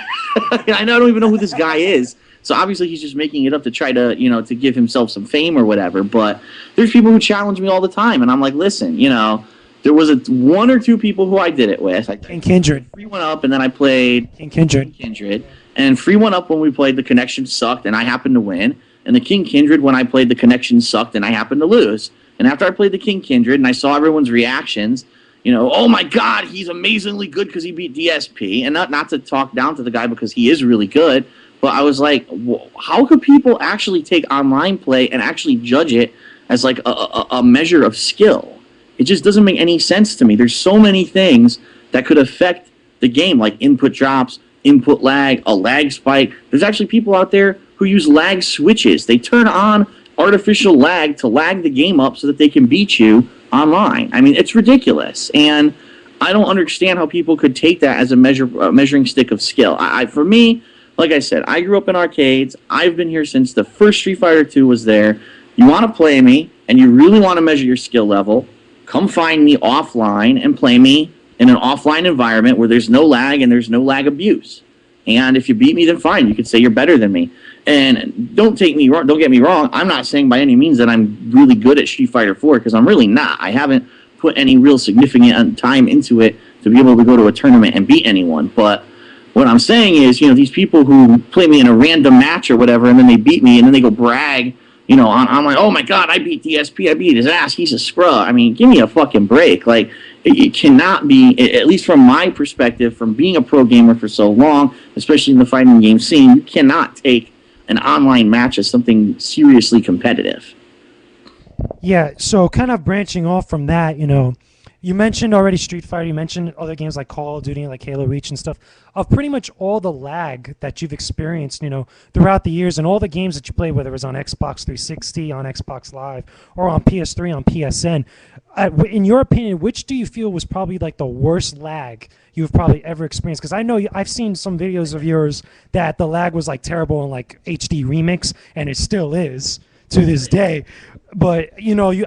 I don't even know who this guy is. So obviously he's just making it up to try to, to give himself some fame or whatever. But there's people who challenge me all the time, and I'm like, listen, there was one or two people who I did it with. King Kindred. Free one up, and then I played King Kindred. And free one up when we played, the connection sucked, and I happened to win. And the King Kindred, when I played, the connection sucked and I happened to lose. And after I played the King Kindred and I saw everyone's reactions, oh my God, he's amazingly good because he beat DSP. And not to talk down to the guy because he is really good, but I was like, how could people actually take online play and actually judge it as like a measure of skill? It just doesn't make any sense to me. There's so many things that could affect the game, like input drops, input lag, a lag spike. There's actually people out there who use lag switches. They turn on artificial lag to lag the game up so that they can beat you online. I mean, it's ridiculous. And I don't understand how people could take that as a measuring stick of skill. For me, like I said, I grew up in arcades. I've been here since the first Street Fighter II was there. You want to play me, and you really want to measure your skill level, come find me offline and play me in an offline environment where there's no lag and there's no lag abuse. And if you beat me, then fine. You could say you're better than me. And don't get me wrong. I'm not saying by any means that I'm really good at Street Fighter 4 because I'm really not. I haven't put any real significant time into it to be able to go to a tournament and beat anyone. But what I'm saying is, these people who play me in a random match or whatever, and then they beat me, and then they go brag, I'm like, oh my God, I beat DSP, I beat his ass, he's a scrub. I mean, give me a fucking break. Like, it cannot be, at least from my perspective, from being a pro gamer for so long, especially in the fighting game scene, you cannot take an online match as something seriously competitive. Yeah, so kind of branching off from that, you mentioned already Street Fighter, you mentioned other games like Call of Duty, like Halo Reach and stuff. Of pretty much all the lag that you've experienced, throughout the years and all the games that you played, whether it was on Xbox 360, on Xbox Live, or on PS3, on PSN, in your opinion, which do you feel was probably like the worst lag you've probably ever experienced? Because I know I've seen some videos of yours that the lag was like terrible in like HD Remix, and it still is to this day. But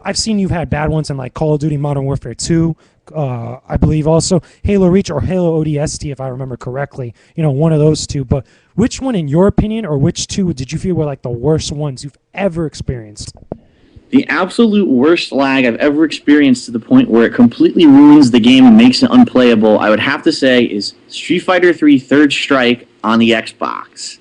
I've seen you've had bad ones in like Call of Duty Modern Warfare 2, I believe also Halo Reach or Halo ODST, if I remember correctly. One of those two. But which one, in your opinion, or which two did you feel were like the worst ones you've ever experienced? The absolute worst lag I've ever experienced to the point where it completely ruins the game and makes it unplayable, I would have to say, is Street Fighter 3 Third Strike on the Xbox.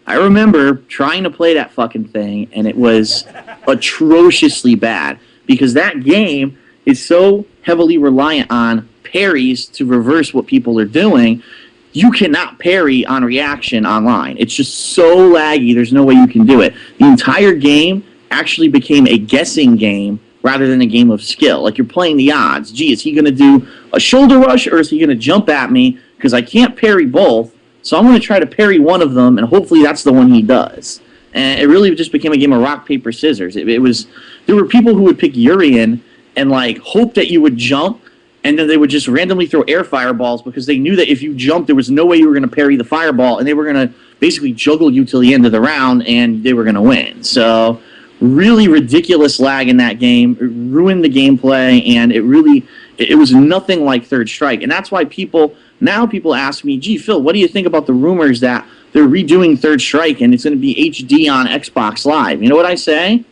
I remember trying to play that fucking thing, and it was atrociously bad because that game is so heavily reliant on parries to reverse what people are doing. You cannot parry on reaction online. It's just so laggy, there's no way you can do it. The entire game actually became a guessing game rather than a game of skill. Like, you're playing the odds. Gee, is he going to do a shoulder rush or is he going to jump at me? Because I can't parry both. So I'm going to try to parry one of them, and hopefully that's the one he does. And it really just became a game of rock, paper, scissors. There were people who would pick Urian and like hope that you would jump, and then they would just randomly throw air fireballs because they knew that if you jumped, there was no way you were going to parry the fireball, and they were going to basically juggle you till the end of the round, and they were going to win. So really ridiculous lag in that game. It ruined the gameplay, and it was nothing like Third Strike. And that's why people ask me, gee, Phil, what do you think about the rumors that they're redoing Third Strike and it's going to be HD on Xbox Live? You know what I say?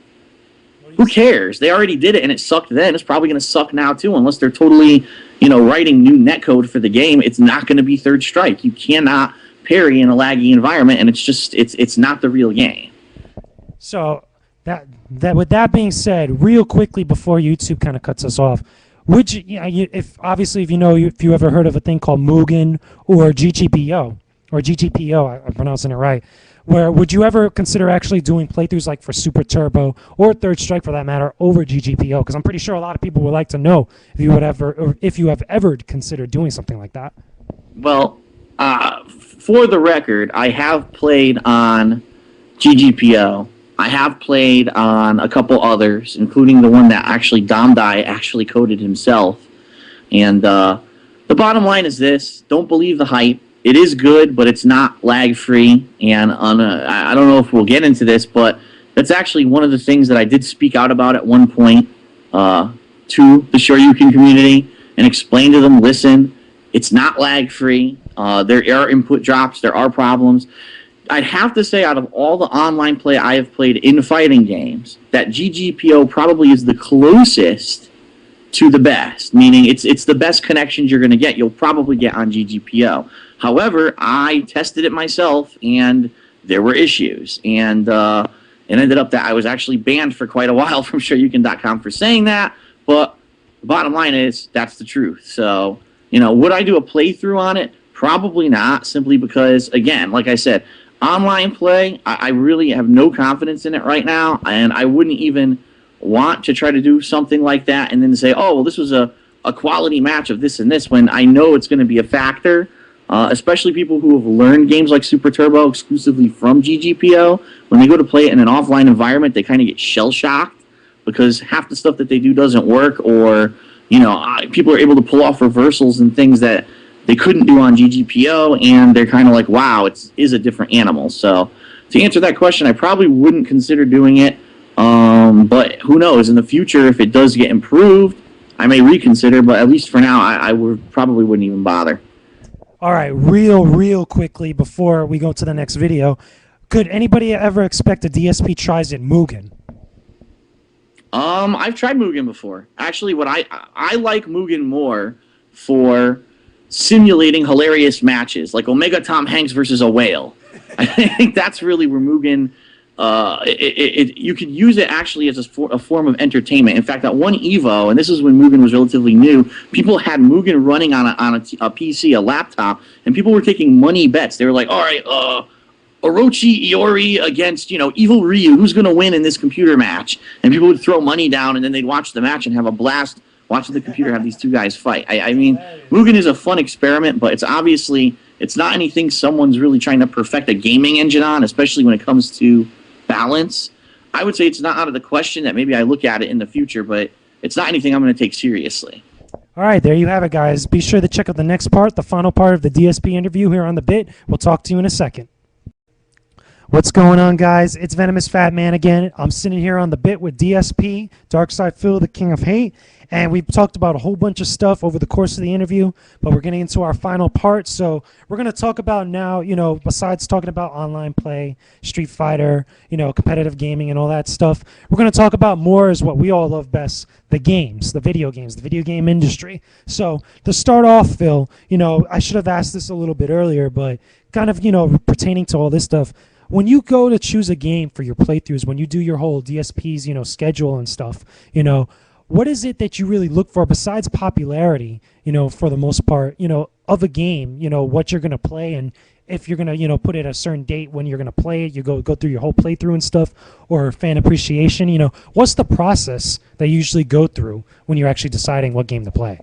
Who cares? They already did it and it sucked then. It's probably going to suck now too, unless they're totally, writing new netcode for the game. It's not going to be Third Strike. You cannot parry in a laggy environment, and it's not the real game. So that with that being said, real quickly before YouTube kind of cuts us off, would if you ever heard of a thing called Mugen or GGPO, I'm pronouncing it right, where would you ever consider actually doing playthroughs like for Super Turbo or Third Strike for that matter over GGPO? Because I'm pretty sure a lot of people would like to know if you have ever considered doing something like that. Well, for the record, I have played on GGPO. I have played on a couple others, including the one that actually Domdai actually coded himself. And the bottom line is this: don't believe the hype. It is good, but it's not lag-free. And I don't know if we'll get into this, but that's actually one of the things that I did speak out about at one point to the Shoryuken community and explain to them, listen, it's not lag-free. There are input drops. There are problems. I'd have to say, out of all the online play I have played in fighting games, that GGPO probably is the closest to the best, meaning it's the best connections you're going to get. You'll probably get on GGPO. However, I tested it myself, and there were issues. And, It ended up that I was actually banned for quite a while from Shoryuken.com for saying that, but the bottom line is that's the truth. So, would I do a playthrough on it? Probably not, simply because, again, like I said, online play, I really have no confidence in it right now, and I wouldn't even want to try to do something like that and then say, oh, well, this was a quality match of this and this, when I know it's going to be a factor, especially people who have learned games like Super Turbo exclusively from GGPO. When they go to play it in an offline environment, they kind of get shell-shocked because half the stuff that they do doesn't work, or people are able to pull off reversals and things that they couldn't do on GGPO, and they're kind of like, wow, it is a different animal. So to answer that question, I probably wouldn't consider doing it, but who knows? In the future, if it does get improved, I may reconsider, but at least for now, I probably wouldn't even bother. All right, real quickly before we go to the next video, could anybody ever expect a DSP tries at Mugen? I've tried Mugen before. Actually, what I like Mugen more for simulating hilarious matches, like Omega Tom Hanks versus a whale. I think that's really where Mugen, you could use it actually as a form of entertainment. In fact, at one Evo, and this is when Mugen was relatively new, people had Mugen running on a PC, a laptop, and people were taking money bets. They were like, all right, Orochi Iori against, Evil Ryu, who's going to win in this computer match? And people would throw money down, and then they'd watch the match and have a blast watching the computer have these two guys fight. I mean, Mugen is a fun experiment, but it's not anything someone's really trying to perfect a gaming engine on, especially when it comes to balance. I would say it's not out of the question that maybe I look at it in the future, but it's not anything I'm going to take seriously. All right, there you have it, guys. Be sure to check out the next part, the final part of the DSP interview here on The Bit. We'll talk to you in a second. What's going on, guys? It's Venomous Fat Man again. I'm sitting here on The Bit with DSP, Darksydephil, the King of Hate, and we've talked about a whole bunch of stuff over the course of the interview, but we're getting into our final part. So we're going to talk about now, besides talking about online play, Street Fighter, competitive gaming and all that stuff, we're going to talk about more as what we all love best, the games, the video games, the video game industry. So to start off, Phil, I should have asked this a little bit earlier, but kind of, pertaining to all this stuff, when you go to choose a game for your playthroughs, when you do your whole DSP's, schedule and stuff, what is it that you really look for besides popularity, for the most part, of a game, what you're going to play, and if you're going to, put it at a certain date when you're going to play it, you go through your whole playthrough and stuff, or fan appreciation, what's the process that you usually go through when you're actually deciding what game to play?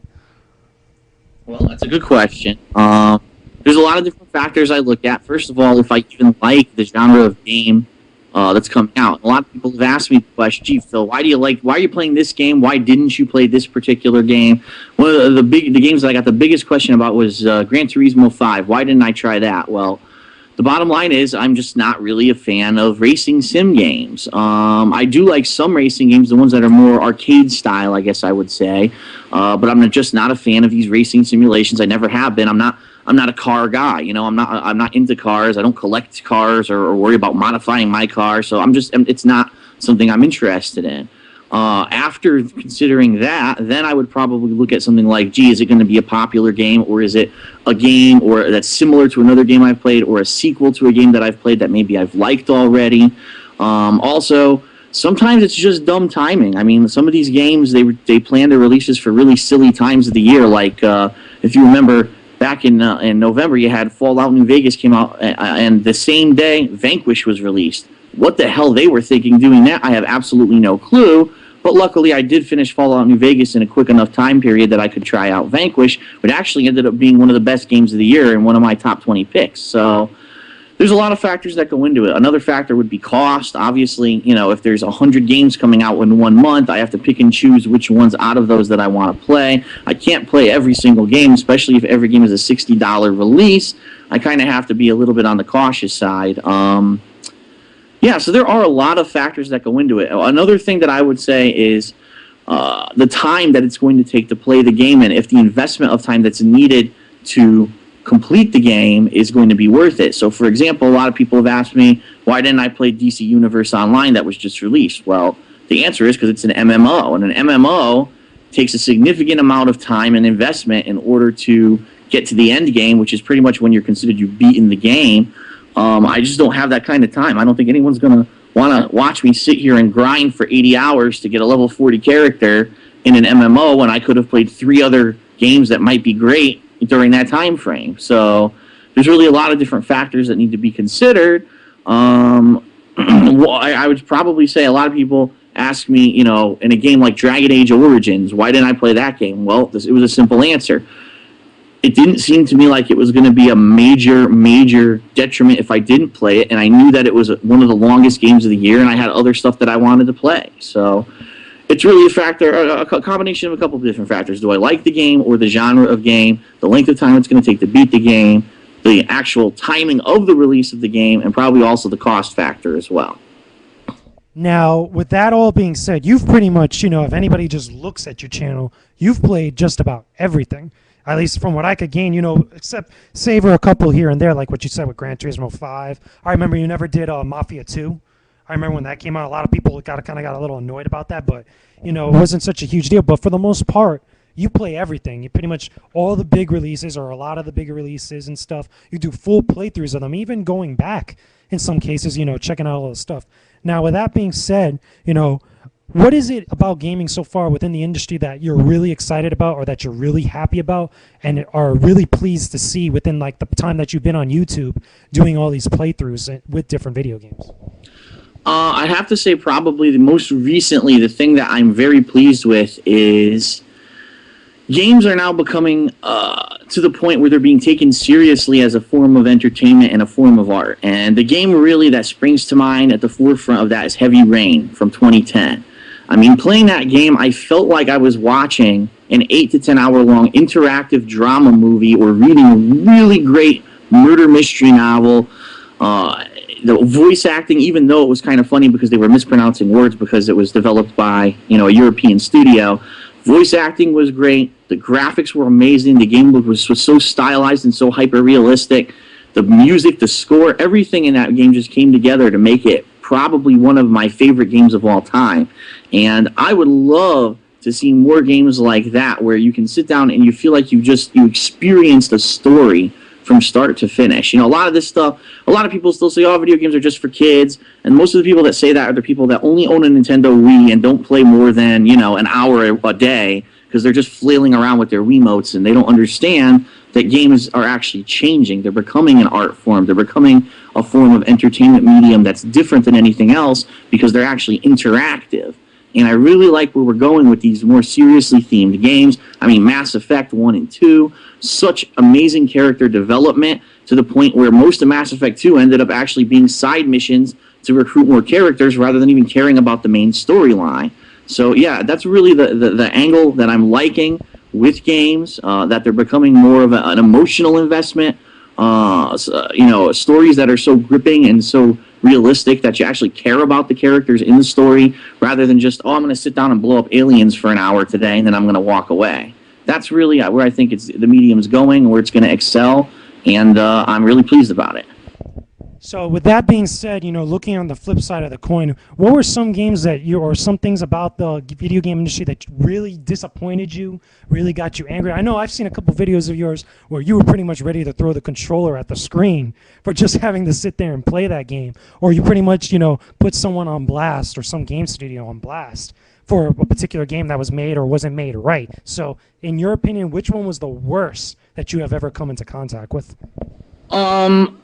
Well, that's a good question. There's a lot of different factors I look at. First of all, if I even like the genre of game that's coming out. A lot of people have asked me the question, gee, Phil, why are you playing this game? Why didn't you play this particular game? One of the games that I got the biggest question about was Gran Turismo 5. Why didn't I try that? Well, the bottom line is I'm just not really a fan of racing sim games. I do like some racing games, the ones that are more arcade style, I guess I would say. But I'm just not a fan of these racing simulations. I never have been. I'm not a car guy, I'm not into cars. I don't collect cars or worry about modifying my car. So it's not something I'm interested in. After considering that, then I would probably look at something like, gee, is it going to be a popular game, or is it a game or that's similar to another game I've played, or a sequel to a game that I've played that maybe I've liked already. Also, sometimes it's just dumb timing. I mean, some of these games, they plan their releases for really silly times of the year. Like, if you remember, back in November, you had Fallout New Vegas came out, and the same day, Vanquish was released. What the hell they were thinking doing that, I have absolutely no clue. But luckily, I did finish Fallout New Vegas in a quick enough time period that I could try out Vanquish, which actually ended up being one of the best games of the year and one of my top 20 picks. So there's a lot of factors that go into it. Another factor would be cost. Obviously, if there's 100 games coming out in 1 month, I have to pick and choose which ones out of those that I want to play. I can't play every single game, especially if every game is a $60 release. I kind of have to be a little bit on the cautious side. Yeah, so there are a lot of factors that go into it. Another thing that I would say is the time that it's going to take to play the game, and if the investment of time that's needed to complete the game is going to be worth it. So, for example, a lot of people have asked me, why didn't I play DC Universe Online that was just released? Well, the answer is because it's an MMO, and an MMO takes a significant amount of time and investment in order to get to the end game, which is pretty much when you're considered you've beaten the game. I just don't have that kind of time. I don't think anyone's going to want to watch me sit here and grind for 80 hours to get a level 40 character in an MMO when I could have played 3 other games that might be great during that time frame. So there's really a lot of different factors that need to be considered. Well, I would probably say a lot of people ask me, you know, in a game like Dragon Age Origins, why didn't I play that game? Well, it was a simple answer. It didn't seem to me like it was going to be a major detriment if I didn't play it, and I knew that it was one of the longest games of the year, and I had other stuff that I wanted to play. So it's really a factor, a combination of a couple of different factors. Do I like the game or the genre of game, the length of time it's going to take to beat the game, the actual timing of the release of the game, and probably also the cost factor as well. Now, with that all being said, you've pretty much, you know, if anybody just looks at your channel, you've played just about everything. At least from what I could gain, you know, except savor a couple here and there, like what you said with Gran Turismo 5. I remember you never did Mafia 2. I remember when that came out, a lot of people kind of got a little annoyed about that, but, you know, it wasn't such a huge deal. But for the most part, you play everything. You pretty much all the big releases or a lot of the big releases and stuff. You do full playthroughs of them, even going back in some cases, you know, checking out all the stuff. Now, with that being said, you know, what is it about gaming so far within the industry that you're really excited about or that you're really happy about and are really pleased to see within like the time that you've been on YouTube doing all these playthroughs with different video games? I have to say probably the most recently, the thing that I'm very pleased with is games are now becoming to the point where they're being taken seriously as a form of entertainment and a form of art. And the game really that springs to mind at the forefront of that is Heavy Rain from 2010. I mean, playing that game, I felt like I was watching an 8 to 10 hour long interactive drama movie or reading a really great murder mystery novel. The voice acting, even though it was kind of funny because they were mispronouncing words because it was developed by, you know, a European studio, voice acting was great. The graphics were amazing. The game was so stylized and so hyper-realistic. The music, the score, everything in that game just came together to make it probably one of my favorite games of all time. And I would love to see more games like that where you can sit down and you feel like you experienced a story from start to finish. You know, a lot of this stuff, a lot of people still say, oh, video games are just for kids. And most of the people that say that are the people that only own a Nintendo Wii and don't play more than, you know, an hour a day because they're just flailing around with their Wiimotes and they don't understand that games are actually changing. They're becoming an art form. They're becoming a form of entertainment medium that's different than anything else because they're actually interactive. And I really like where we're going with these more seriously themed games. I mean, Mass Effect 1 and 2, such amazing character development to the point where most of Mass Effect 2 ended up actually being side missions to recruit more characters rather than even caring about the main storyline. So yeah, that's really the angle that I'm liking with games, that they're becoming more of an emotional investment. You know, stories that are so gripping and so realistic that you actually care about the characters in the story rather than just, oh, I'm going to sit down and blow up aliens for an hour today and then I'm going to walk away. That's really where I think the medium's going, where it's going to excel, and I'm really pleased about it. So with that being said, you know, looking on the flip side of the coin, what were some games that or some things about the video game industry that really disappointed you, really got you angry? I know I've seen a couple videos of yours where you were pretty much ready to throw the controller at the screen for just having to sit there and play that game. Or you pretty much, you know, put someone on blast or some game studio on blast for a particular game that was made or wasn't made right. So in your opinion, which one was the worst that you have ever come into contact with?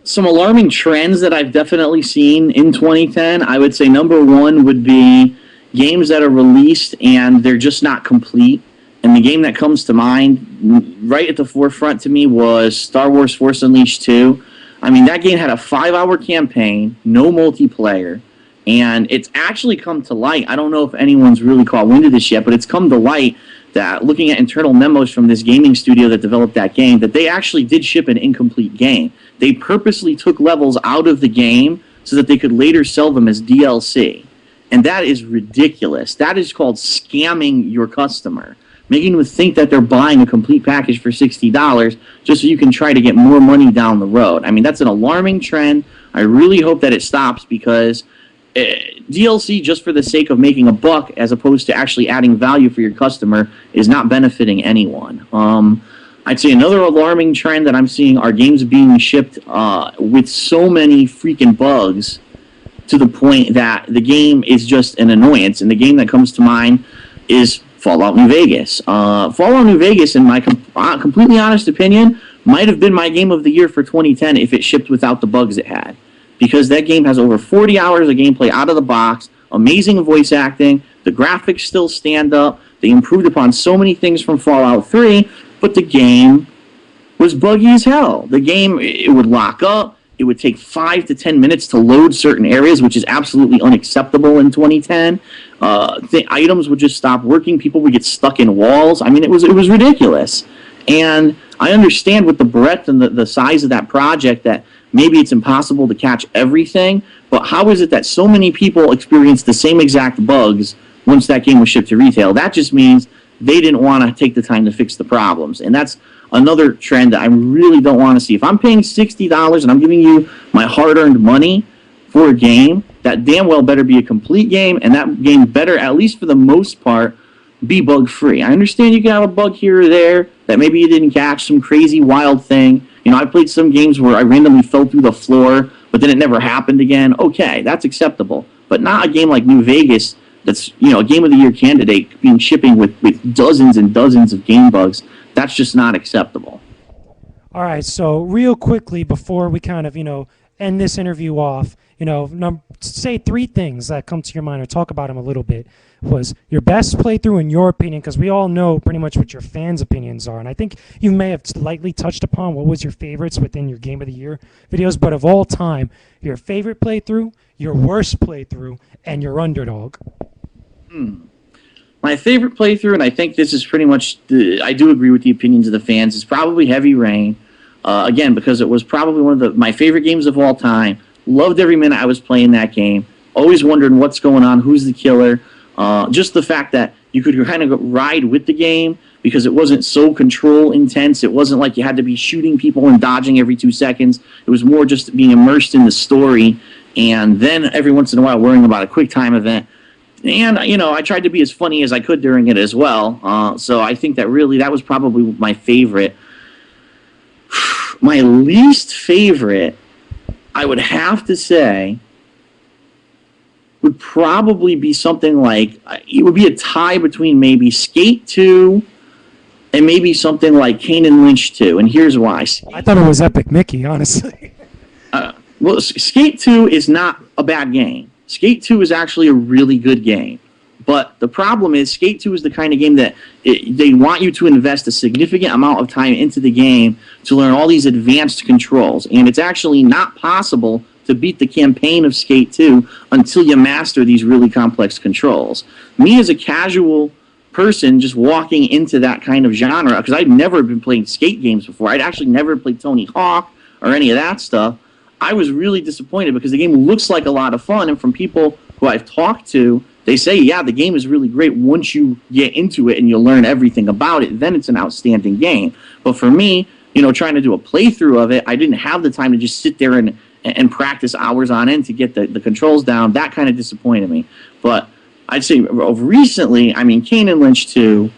Some alarming trends that I've definitely seen in 2010. I would say number one would be games that are released and they're just not complete. And the game that comes to mind right at the forefront to me was Star Wars Force Unleashed 2. I mean, that game had a 5-hour campaign, no multiplayer, and it's actually come to light. I don't know if anyone's really caught wind of this yet, but it's come to light that looking at internal memos from this gaming studio that developed that game, that they actually did ship an incomplete game. They purposely took levels out of the game so that they could later sell them as DLC. And that is ridiculous. That is called scamming your customer, making them think that they're buying a complete package for $60 just so you can try to get more money down the road. I mean, that's an alarming trend. I really hope that it stops because DLC just for the sake of making a buck as opposed to actually adding value for your customer is not benefiting anyone. I'd say another alarming trend that I'm seeing are games being shipped with so many freaking bugs to the point that the game is just an annoyance. And the game that comes to mind is Fallout New Vegas. Fallout New Vegas, in my completely honest opinion, might have been my game of the year for 2010 if it shipped without the bugs it had. Because that game has over 40 hours of gameplay out of the box, amazing voice acting, the graphics still stand up, they improved upon so many things from Fallout 3, but the game was buggy as hell. The game, it would lock up, it would take 5 to 10 minutes to load certain areas, which is absolutely unacceptable in 2010. The items would just stop working, people would get stuck in walls. I mean, it was ridiculous. And I understand with the breadth and the size of that project that maybe it's impossible to catch everything, but how is it that so many people experienced the same exact bugs once that game was shipped to retail? That just means they didn't want to take the time to fix the problems. And that's another trend that I really don't want to see. If I'm paying $60 and I'm giving you my hard-earned money for a game, that damn well better be a complete game, and that game better, at least for the most part, be bug-free. I understand you can have a bug here or there that maybe you didn't catch, some crazy wild thing. You know, I played some games where I randomly fell through the floor, but then it never happened again. Okay, that's acceptable. But not a game like New Vegas that's, you know, a Game of the Year candidate being shipping with dozens and dozens of game bugs. That's just not acceptable. All right, so real quickly before we kind of, end this interview off, say 3 things that come to your mind or talk about them a little bit. Was your best playthrough in your opinion, because we all know pretty much what your fans' opinions are, and I think you may have slightly touched upon what was your favorites within your Game of the Year videos, but of all time, your favorite playthrough, your worst playthrough, and your underdog. My favorite playthrough, and I think this is pretty much, I do agree with the opinions of the fans, is probably Heavy Rain. Again, because it was probably one of my favorite games of all time. Loved every minute I was playing that game. Always wondering what's going on, who's the killer. Just the fact that you could kind of ride with the game because it wasn't so control intense. It wasn't like you had to be shooting people and dodging every 2 seconds. It was more just being immersed in the story, and then every once in a while worrying about a quick time event. And, I tried to be as funny as I could during it as well. So I think that was probably my favorite. My least favorite, I would have to say, would probably be something like, it would be a tie between maybe Skate 2 and maybe something like Kane and Lynch 2, and here's why. I thought it was Epic Mickey, honestly. Well, Skate 2 is not a bad game. Skate 2 is actually a really good game. But the problem is, Skate 2 is the kind of game that they want you to invest a significant amount of time into the game to learn all these advanced controls, and it's actually not possible to beat the campaign of Skate 2 until you master these really complex controls. Me as a casual person just walking into that kind of genre, because I'd never been playing skate games before, I'd actually never played Tony Hawk or any of that stuff, I was really disappointed because the game looks like a lot of fun, and from people who I've talked to, they say, yeah, the game is really great once you get into it and you learn everything about it, then it's an outstanding game. But for me, trying to do a playthrough of it, I didn't have the time to just sit there and practice hours on end to get the controls down. That kind of disappointed me. But I'd say of recently, Kane and Lynch 2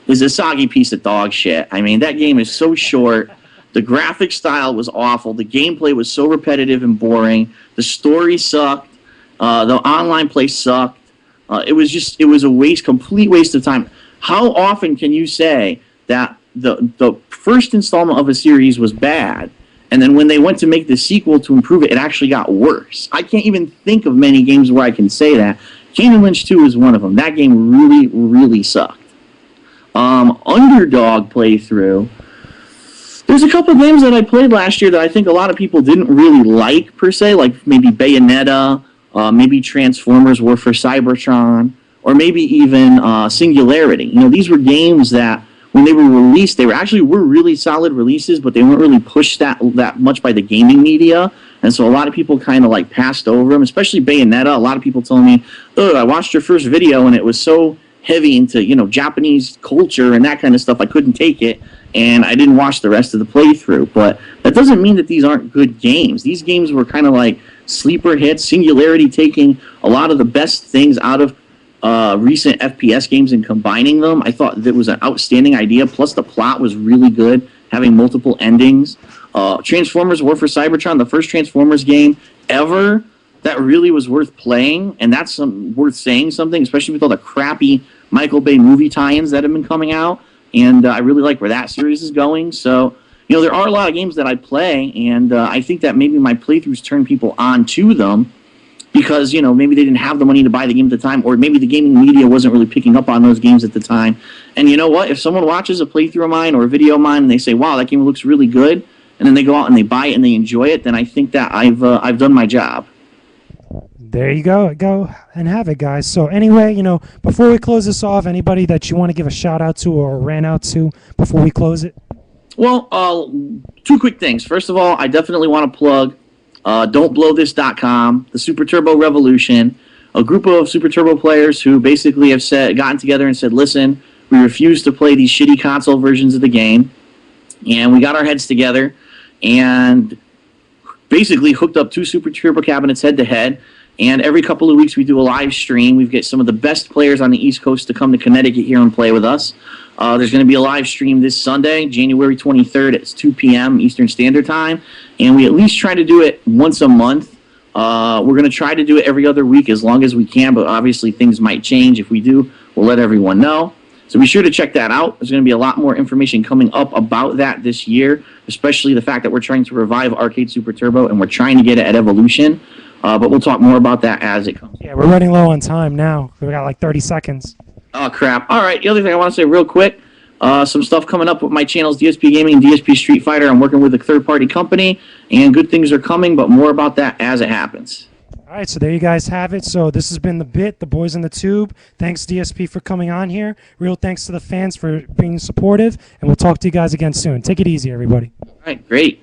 is a soggy piece of dog shit. That game is so short. The graphic style was awful. The gameplay was so repetitive and boring. The story sucked. The online play sucked. It was a complete waste of time. How often can you say that the first installment of a series was bad, and then when they went to make the sequel to improve it, it actually got worse? I can't even think of many games where I can say that. Kane and Lynch 2 is one of them. That game really, really sucked. Underdog playthrough. There's a couple of games that I played last year that I think a lot of people didn't really like, per se, like maybe Bayonetta, maybe Transformers War for Cybertron, or maybe even Singularity. These were games that, when they were released, they were really solid releases, but they weren't really pushed that much by the gaming media, and so a lot of people kind of passed over them, especially Bayonetta. A lot of people told me, oh, I watched your first video, and it was so heavy into, Japanese culture and that kind of stuff, I couldn't take it, and I didn't watch the rest of the playthrough. But that doesn't mean that these aren't good games. These games were kind of like sleeper hits. Singularity taking a lot of the best things out of recent FPS games and combining them. I thought that was an outstanding idea. Plus, the plot was really good, having multiple endings. Transformers War for Cybertron, the first Transformers game ever, that really was worth playing, and that's worth saying something, especially with all the crappy Michael Bay movie tie-ins that have been coming out. And I really like where that series is going. So, there are a lot of games that I play, and I think that maybe my playthroughs turn people on to them because, maybe they didn't have the money to buy the game at the time, or maybe the gaming media wasn't really picking up on those games at the time. And you know what? If someone watches a playthrough of mine or a video of mine and they say, wow, that game looks really good, and then they go out and they buy it and they enjoy it, then I think that I've done my job. There you go. Go and have it, guys. So anyway, before we close this off, anybody that you want to give a shout out to or a rant out to before we close it? Well, two quick things. First of all, I definitely want to plug Don'tBlowThis.com, the Super Turbo Revolution, a group of Super Turbo players who basically have gotten together and said, listen, we refuse to play these shitty console versions of the game. And we got our heads together and basically hooked up 2 Super Turbo cabinets head-to-head. And every couple of weeks we do a live stream. We've got some of the best players on the East Coast to come to Connecticut here and play with us. There's going to be a live stream this Sunday, January 23rd at 2 p.m. Eastern Standard Time. And we at least try to do it once a month. We're going to try to do it every other week as long as we can, but obviously things might change. If we do, we'll let everyone know. So be sure to check that out. There's going to be a lot more information coming up about that this year, especially the fact that we're trying to revive Arcade Super Turbo and we're trying to get it at Evolution. But we'll talk more about that as it comes. Yeah, we're running low on time now. We got like 30 seconds. Oh, crap. All right, the other thing I want to say real quick, some stuff coming up with my channels, DSP Gaming and DSP Street Fighter. I'm working with a third-party company, and good things are coming, but more about that as it happens. All right, so there you guys have it. So this has been the BITT, the boys in the tube. Thanks, DSP, for coming on here. Real thanks to the fans for being supportive, and we'll talk to you guys again soon. Take it easy, everybody. All right, great.